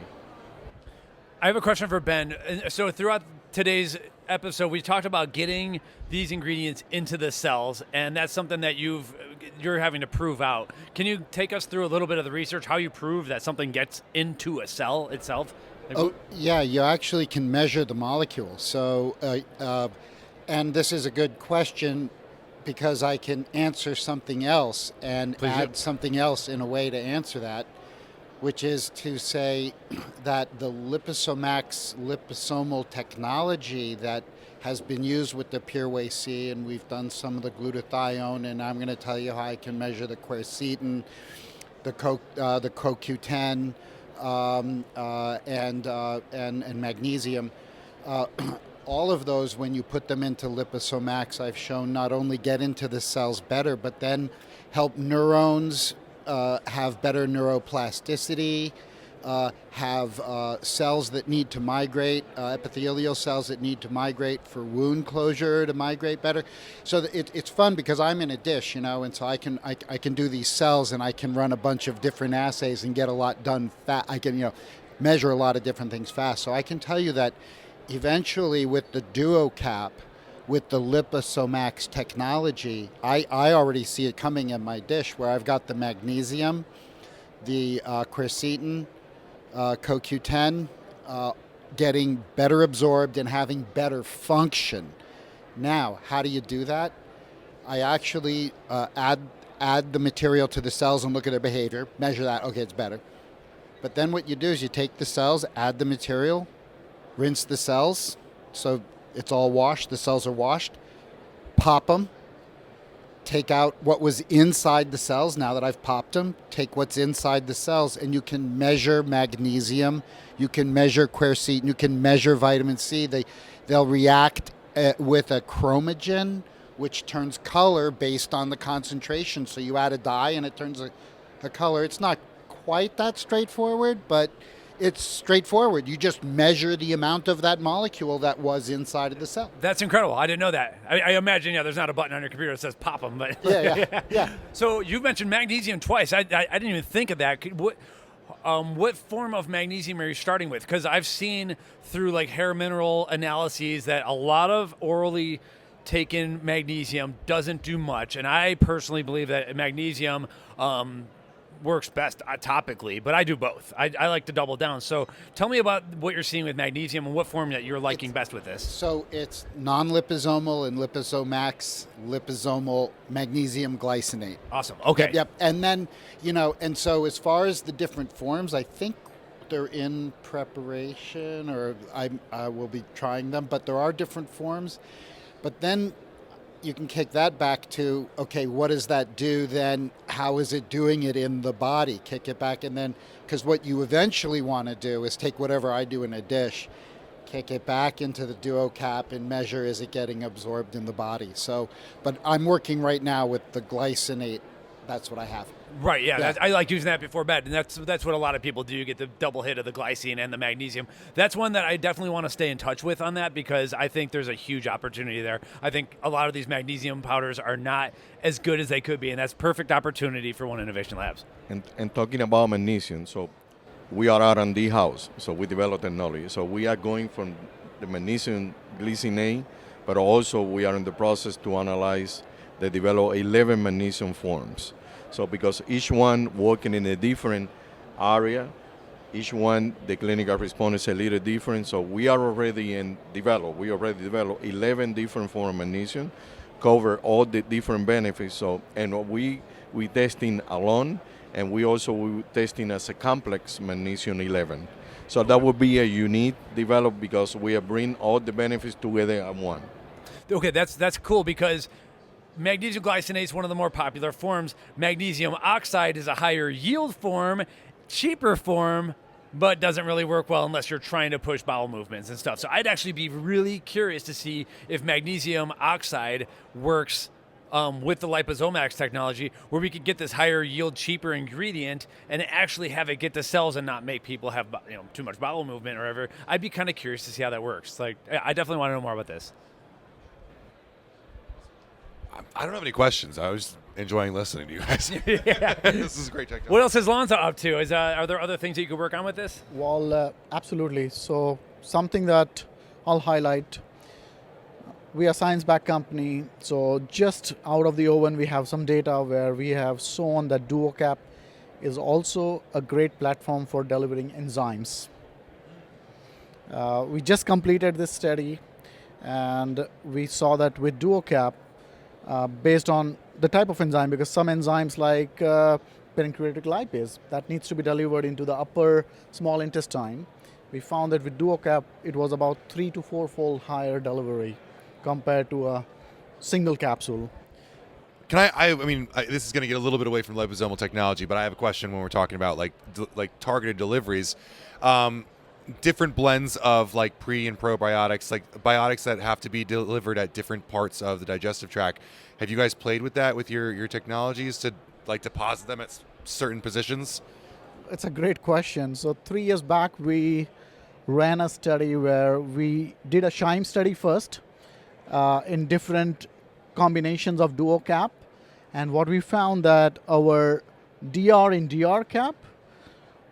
I have a question for Ben. So throughout today's episode, we talked about getting these ingredients into the cells, and that's something that you're having to prove out. Can you take us through a little bit of the research, how you prove that something gets into a cell itself? Oh, yeah, you actually can measure the molecule. So, and this is a good question because I can answer something else and Please add do. something else in a way to answer that, which is to say that the LiposoMax liposomal technology that has been used with the Pure Whey C, and we've done some of the glutathione, and I'm going to tell you how I can measure the quercetin, the CoQ10, and magnesium. All of those, when you put them into LiposoMax, I've shown not only get into the cells better, but then help neurons have better neuroplasticity, have cells that need to migrate, epithelial cells that need to migrate for wound closure to migrate better. So it's fun because I'm in a dish, you know, and so I can do these cells and I can run a bunch of different assays and get a lot done fast. I can, you know, measure a lot of different things fast. So I can tell you that eventually with the DUOCAP, with the LiposoMax technology, I already see it coming in my dish where I've got the magnesium, the quercetin, CoQ10 getting better absorbed and having better function. Now, how do you do that? I actually add the material to the cells and look at their behavior, measure that, okay, it's better. But then what you do is you take the cells, add the material, rinse the cells, so it's all washed, the cells are washed, pop them, take out what was inside the cells. Now that I've popped them, take what's inside the cells, and you can measure magnesium, you can measure quercetin, you can measure vitamin C. They'll react with a chromogen, which turns color based on the concentration. So you add a dye and it turns a color. It's not quite that straightforward, but it's straightforward. You just measure the amount of that molecule that was inside of the cell. That's incredible. I didn't know that. I imagine, there's not a button on your computer that says pop them, but Yeah. So you mentioned magnesium twice. I didn't even think of that. What form of magnesium are you starting with? Because I've seen through like hair mineral analyses that a lot of orally taken magnesium doesn't do much, and I personally believe that magnesium works best topically, but I do both. I like to double down. So tell me about what you're seeing with magnesium and what form that you're liking best with this. So it's non-liposomal and LiposoMax liposomal magnesium glycinate. Awesome. Okay. Yep. And then, and so as far as the different forms, I think they're in preparation, or I will be trying them, but there are different forms. But then you can kick that back to, okay, what does that do then? How is it doing it in the body? Kick it back, and then, because what you eventually want to do is take whatever I do in a dish, kick it back into the DUOCAP and measure, is it getting absorbed in the body? So, but I'm working right now with the glycinate. That's what I have. Right, yeah. I like using that before bed, and that's what a lot of people do. You get the double hit of the glycine and the magnesium. That's one that I definitely want to stay in touch with on that, because I think there's a huge opportunity there. I think a lot of these magnesium powders are not as good as they could be, and that's perfect opportunity for One Innovation Labs. And talking about magnesium, so we are R&D house, so we develop technology. So we are going from the magnesium glycinate, but also we are in the process to analyze the develop 11 magnesium forms. So because each one working in a different area, each one, the clinical response is a little different. So we are already we already developed 11 different forms of magnesium, cover all the different benefits. So, and we testing alone, and we testing as a complex magnesium 11. So that would be a unique develop, because we are bring all the benefits together at one. Okay, that's cool, because magnesium glycinate is one of the more popular forms. Magnesium oxide is a higher yield form, cheaper form, but doesn't really work well unless you're trying to push bowel movements and stuff. So I'd actually be really curious to see if magnesium oxide works with the LiposoMax technology, where we could get this higher yield, cheaper ingredient and actually have it get to cells and not make people have too much bowel movement or whatever. I'd be kind of curious to see how that works. Like, I definitely want to know more about this. I don't have any questions. I was enjoying listening to you guys. Yeah. This is great technology. What else is Lonza up to? Are there other things that you could work on with this? Well, absolutely. So something that I'll highlight, we are a science-backed company. So just out of the oven, we have some data where we have shown that DUOCAP is also a great platform for delivering enzymes. We just completed this study, and we saw that with DUOCAP, based on the type of enzyme, because some enzymes like pancreatic lipase, that needs to be delivered into the upper small intestine. We found that with DUOCAP, it was about 3 to 4-fold higher delivery compared to a single capsule. Can I mean, this is going to get a little bit away from liposomal technology, but I have a question when we're talking about like targeted deliveries. Different blends of like pre and probiotics, like biotics that have to be delivered at different parts of the digestive tract. Have you guys played with that with your technologies to like deposit them at certain positions? It's a great question. So 3 years back, we ran a study where we did a Shime study first in different combinations of DUOCAP. And what we found that our DR in DRCAP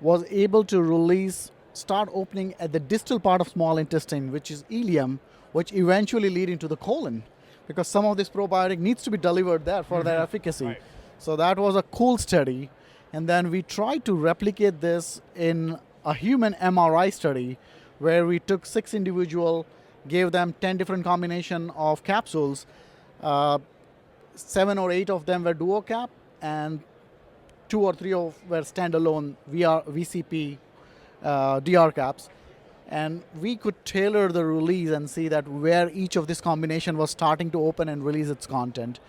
was able to start opening at the distal part of small intestine, which is ileum, which eventually lead into the colon, because some of this probiotic needs to be delivered there for their efficacy. Right. So that was a cool study. And then we tried to replicate this in a human MRI study where we took 6 individuals, gave them 10 different combination of capsules. 7 or 8 of them were DUOCAP, and 2 or 3 were standalone VCP DUOCAPs. And we could tailor the release and see that where each of this combination was starting to open and release its content.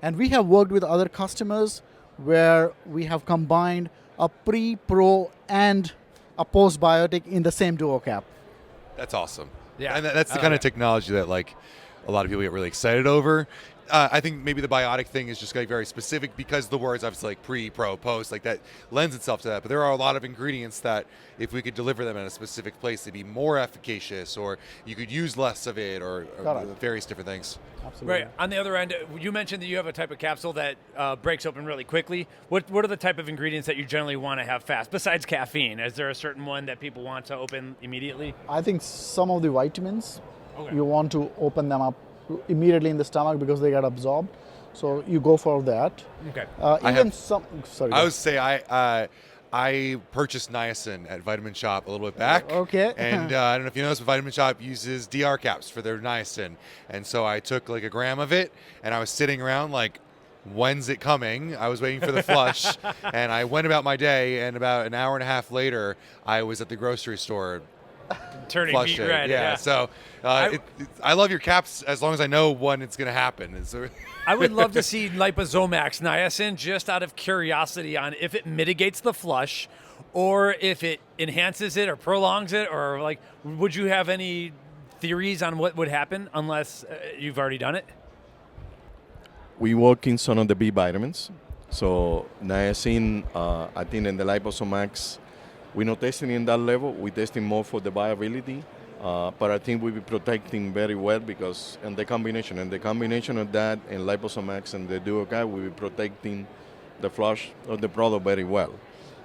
And we have worked with other customers where we have combined a pre, pro, and a postbiotic in the same DUOCAP. That's awesome. Yeah, and that's the kind of technology that like a lot of people get really excited over. I think maybe the biotic thing is just like very specific because the words obviously like pre, pro, post, like that lends itself to that. But there are a lot of ingredients that if we could deliver them in a specific place, they'd be more efficacious, or you could use less of it, or various different things. Absolutely. Right. On the other end, you mentioned that you have a type of capsule that breaks open really quickly. What are the type of ingredients that you generally want to have fast? Besides caffeine, is there a certain one that people want to open immediately? I think some of the vitamins, you want to open them up immediately in the stomach because they get absorbed. So you go for that. Okay. I would say I purchased niacin at Vitamin Shop a little bit back. Okay. And I don't know if you know this, but Vitamin Shop uses DR caps for their niacin. And so I took like a gram of it, and I was sitting around like, when's it coming? I was waiting for the flush, and I went about my day, and about an hour and a half later, I was at the grocery store turning flushing. beet red. Yeah. So I love your caps as long as I know when it's going to happen. I would love to see LiposoMax niacin just out of curiosity on if it mitigates the flush or if it enhances it or prolongs it, or like, would you have any theories on what would happen unless you've already done it? We work in some of the B vitamins. So niacin, I think in the LiposoMax, we're not testing in that level. We're testing more for the viability. But I think we'll be protecting very well because in the combination of that and LiposoMax and the DUOCAP, we'll be protecting the flush of the product very well.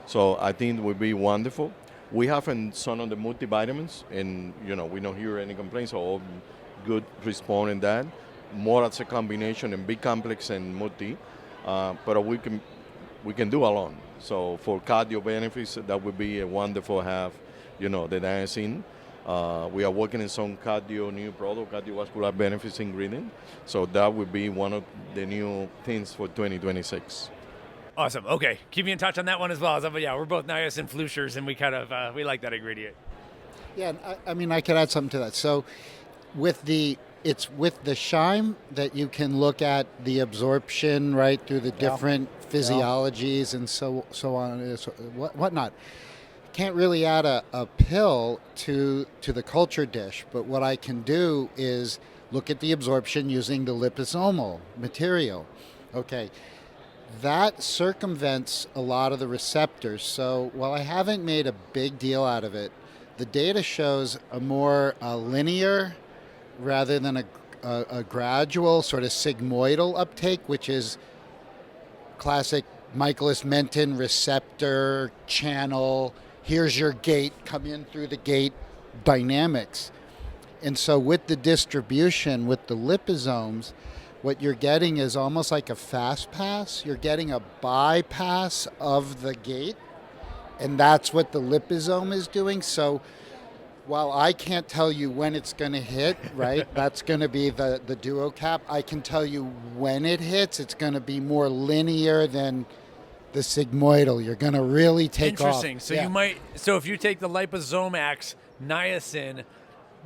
So I think it will be wonderful. We have in some of the multivitamins, and we don't hear any complaints, so all good response in that. More as a combination in big complex and multi, but we can do alone. So for cardio benefits, that would be a wonderful have, the niacin. We are working in some new product, cardiovascular benefits ingredient. So that would be one of the new things for 2026. Awesome. Okay, keep me in touch on that one as well. Yeah, we're both niacin flushers, and we kind of we like that ingredient. Yeah, I mean, I could add something to that. So it's with the Shime that you can look at the absorption right through the different physiologies and so on and whatnot. Can't really add a pill to the culture dish, but what I can do is look at the absorption using the liposomal material. Okay, that circumvents a lot of the receptors. So while I haven't made a big deal out of it, the data shows a more linear rather than a gradual sort of sigmoidal uptake, which is classic Michaelis-Menten receptor channel. Here's your gate, come in through the gate dynamics. And so with the distribution, with the liposomes, what you're getting is almost like a fast pass. You're getting a bypass of the gate, and that's what the liposome is doing. So while I can't tell you when it's going to hit, right, that's going to be the DUOCAP, I can tell you when it hits. It's going to be more linear than the sigmoidal. You're going to really take off. Interesting. So so if you take the LiposoMax niacin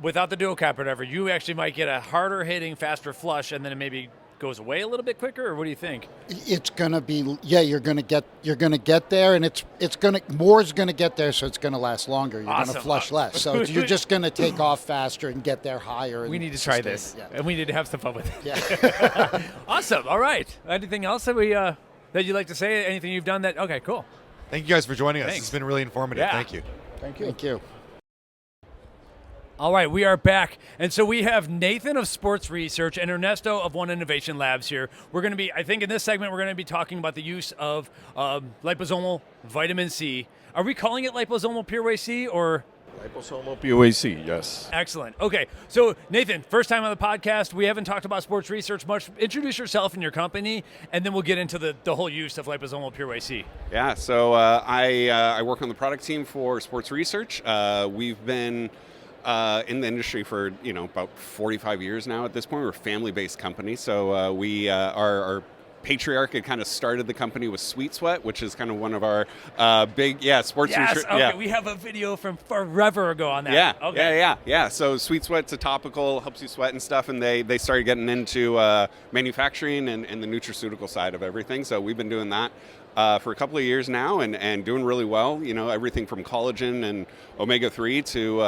without the DUOCAP or whatever, you actually might get a harder hitting, faster flush, and then it maybe goes away a little bit quicker, or what do you think? It's going to be, you're going to get there, and more's going to get there, so it's going to last longer. You're going to flush less. So you're just going to take off faster and get there higher. We need to try this, and we need to have some fun with it. Yeah. Awesome. All right. Anything else that you'd like to say? Anything you've done that? Okay, cool. Thank you guys for joining us. Thanks. It's been really informative. Yeah. Thank you. Thank you. All right, we are back. And so we have Nathan of Sports Research and Ernesto of One Innovation Labs here. We're going to be, I think in this segment, we're going to be talking about the use of liposomal vitamin C. Are we calling it liposomal pure whey C or? Liposomal POAC, yes. Excellent. Okay, so Nathan, first time on the podcast. We haven't talked about sports research much. Introduce yourself and your company, and then we'll get into the whole use of liposomal pure whey C. Yeah, so I work on the product team for sports research. We've been in the industry for about 45 years now at this point. We're a family-based company, so our Patriarch had kind of started the company with Sweet Sweat, which is kind of one of our big sports. Yes, okay, we have a video from forever ago on that. Yeah. So Sweet Sweat's a topical, helps you sweat and stuff, and they started getting into manufacturing and the nutraceutical side of everything. So we've been doing that for a couple of years now, and doing really well. Everything from collagen and omega-3 to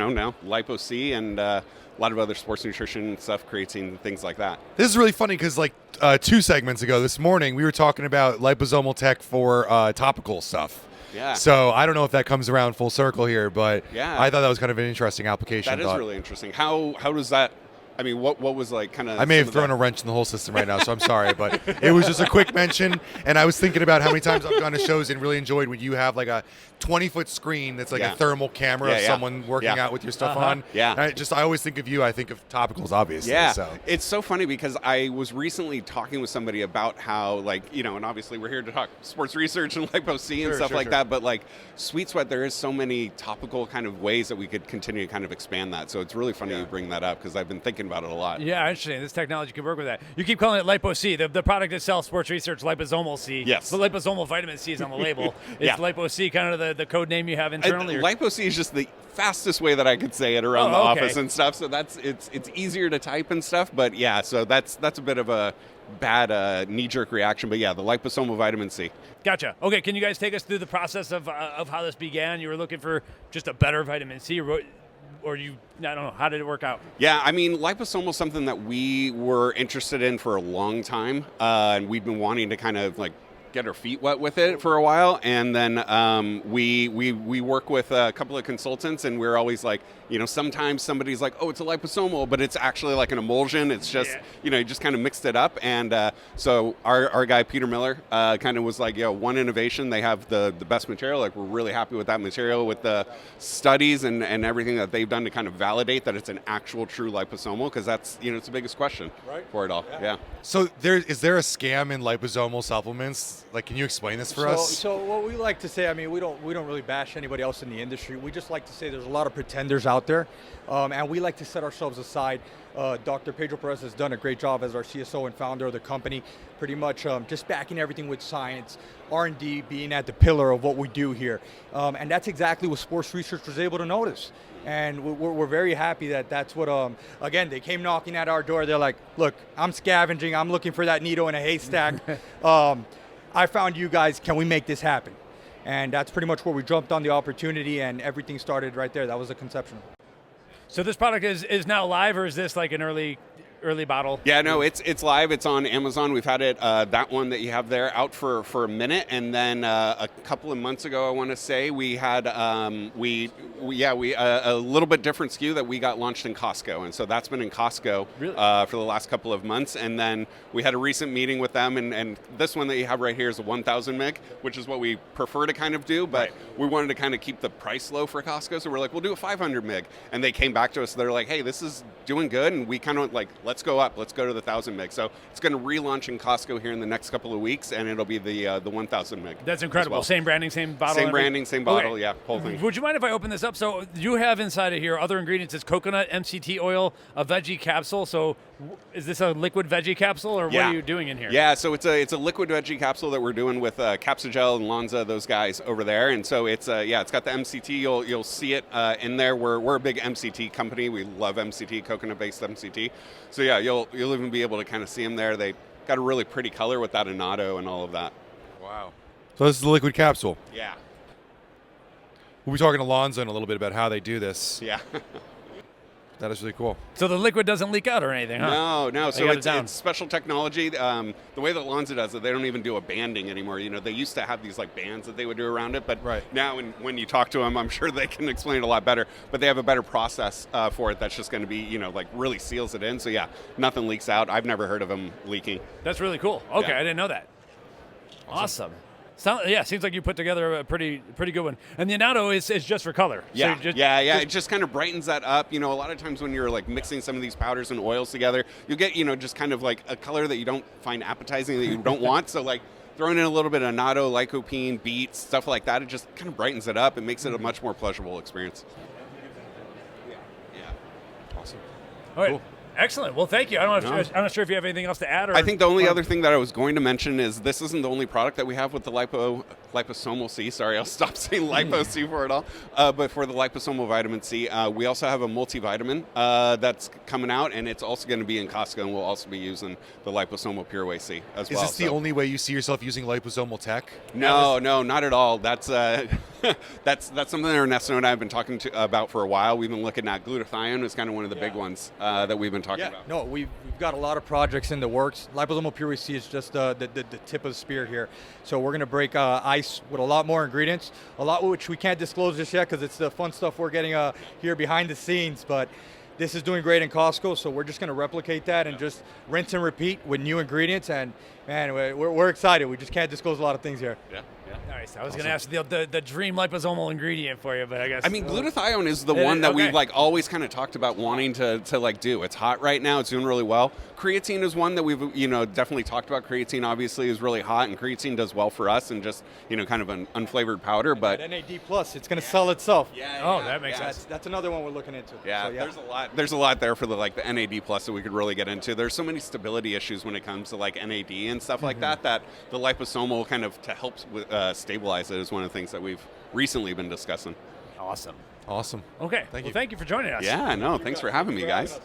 now Lipo-C and a lot of other sports nutrition stuff, creatine, things like that. This is really funny because 2 segments ago this morning, we were talking about liposomal tech for topical stuff. Yeah. So I don't know if that comes around full circle here, but yeah. I thought that was kind of an interesting application. That is really interesting. How does that? I mean, what was kind of... I may have thrown a wrench in the whole system right now, so I'm sorry, but it was just a quick mention, and I was thinking about how many times I've gone to shows and really enjoyed when you have a 20-foot screen that's a thermal camera of someone working out with your stuff on. Yeah. And I always think of you, I think of topicals, obviously. Yeah. So. It's so funny because I was recently talking with somebody about how, and obviously we're here to talk sports research and Lipo-C and stuff like that, but Sweet Sweat, there is so many topical kind of ways that we could continue to kind of expand that. So it's really funny you bring that up because I've been thinking about it a lot. Yeah, interesting. This technology could work with that. You keep calling it Lipo-C. The product itself, sports research, liposomal C. Yes. But liposomal vitamin C is on the label. Is Lipo-C kind of the code name you have internally? Lipo-C is just the fastest way that I could say it around the office and stuff. So it's easier to type and stuff. But yeah, so that's a bit of a bad knee-jerk reaction. But yeah, the liposomal vitamin C. Gotcha. Okay, can you guys take us through the process of how this began? You were looking for just a better vitamin C, or I don't know, how did it work out? Yeah, I mean, liposomal is something that we were interested in for a long time, and we've been wanting to kind of get our feet wet with it for a while, and then we work with a couple of consultants, and we're always sometimes somebody's like, oh, it's a liposomal, but it's actually like an emulsion. It's just you just kind of mixed it up, and so our guy Peter Miller kind of was like, one innovation. They have the best material. We're really happy with that material, with the studies and everything that they've done to kind of validate that it's an actual true liposomal, because that's it's the biggest question for it all. Yeah. So is there a scam in liposomal supplements? Can you explain this for us? So what we like to say, I mean, we don't really bash anybody else in the industry. We just like to say there's a lot of pretenders out there, and we like to set ourselves aside. Dr. Pedro Perez has done a great job as our CSO and founder of the company, pretty much just backing everything with science, R&D being at the pillar of what we do here. And that's exactly what sports research was able to notice. And we're very happy that that's what, again, they came knocking at our door. They're like, look, I'm scavenging. I'm looking for that needle in a haystack. I found you guys. Can we make this happen? And that's pretty much where we jumped on the opportunity, and everything started right there. That was the conception. So this product is now live, or is this like an early bottle? Yeah, no, it's live. It's on Amazon. We've had it, that one that you have there, out for a minute, and then a couple of months ago, I want to say, we had a little bit different SKU that we got launched in Costco, and so that's been in Costco for the last couple of months. And then we had a recent meeting with them, and this one that you have right here is a 1,000 mg, which is what we prefer to kind of do, but we wanted to kind of keep the price low for Costco, so we're like, we'll do a 500 mg, and they came back to us. They're like, hey, this is doing good, and we kind of let's go up. Let's go to the 1,000 mg. So it's going to relaunch in Costco here in the next couple of weeks, and it'll be the 1,000 mg. That's incredible. Well. Same branding, same bottle. Same branding, same bottle. Yeah, whole thing. Would you mind if I open this up? So you have inside of here other ingredients. It's coconut, MCT oil, a veggie capsule. So is this a liquid veggie capsule, or what are you doing in here? Yeah, so it's a liquid veggie capsule that we're doing with Capsule and Lonza, those guys over there. And so it's got the MCT. You'll see it in there. We're a big MCT company. We love MCT, coconut-based MCT. So yeah, you'll even be able to kind of see them there. They got a really pretty color with that annatto and all of that. Wow. So this is the liquid capsule. Yeah. We'll be talking to Lonza in a little bit about how they do this. Yeah. That is really cool. So the liquid doesn't leak out or anything, huh? No. So it's special technology. The way that Lonza does it, they don't even do a banding anymore. They used to have these bands that they would do around it, but now when you talk to them, I'm sure they can explain it a lot better. But they have a better process for it that's just going to be, really seals it in. So yeah, nothing leaks out. I've never heard of them leaking. That's really cool. Okay, I didn't know that. Awesome. Seems like you put together a pretty good one. And the annatto is just for color. Yeah, so it just kind of brightens that up. A lot of times when you're mixing some of these powders and oils together, you get just kind of a color that you don't find appetizing, that you don't want. So throwing in a little bit of annatto, lycopene, beets, stuff like that, it just kind of brightens it up. It makes it a much more pleasurable experience. Awesome. All right. Cool. Excellent. Well, thank you. I'm not sure if you have anything else to add. Or I think the only other thing that I was going to mention is this isn't the only product that we have with the liposomal C. Sorry, I'll stop saying lipo C for it all. But for the liposomal vitamin C, we also have a multivitamin that's coming out, and it's also going to be in Costco, and we'll also be using the liposomal Pure Whey C as well. Is this the only way you see yourself using liposomal tech? No, not at all. That's that's something that Ernesto and I have been talking about for a while. We've been looking at glutathione as kind of one of the big ones that we've been talking about. No, we've got a lot of projects in the works. Liposomal Pure Whey C is just the tip of the spear here. So we're going to break ice with a lot more ingredients, a lot which we can't disclose just yet because it's the fun stuff we're getting here behind the scenes. But this is doing great in Costco, so we're just going to replicate that and just rinse and repeat with new ingredients. And man, we're excited. We just can't disclose a lot of things here. Yeah. Nice. I was going to ask the dream liposomal ingredient for you, but I guess. I mean, glutathione is the one that we've always kind of talked about wanting to do. It's hot right now. It's doing really well. Creatine is one that we've definitely talked about. Creatine obviously is really hot, and creatine does well for us, and just kind of an unflavored powder. But NAD plus, it's going to sell itself. That makes sense. That's another one we're looking into. Yeah, so, there's a lot there for the NAD plus that we could really get into. There's so many stability issues when it comes to NAD and stuff like that the liposomal kind of to help stabilize it is one of the things that we've recently been discussing. Awesome. Awesome. Okay. Thank you. Thank you for joining us. Yeah, no, thanks for having me, guys.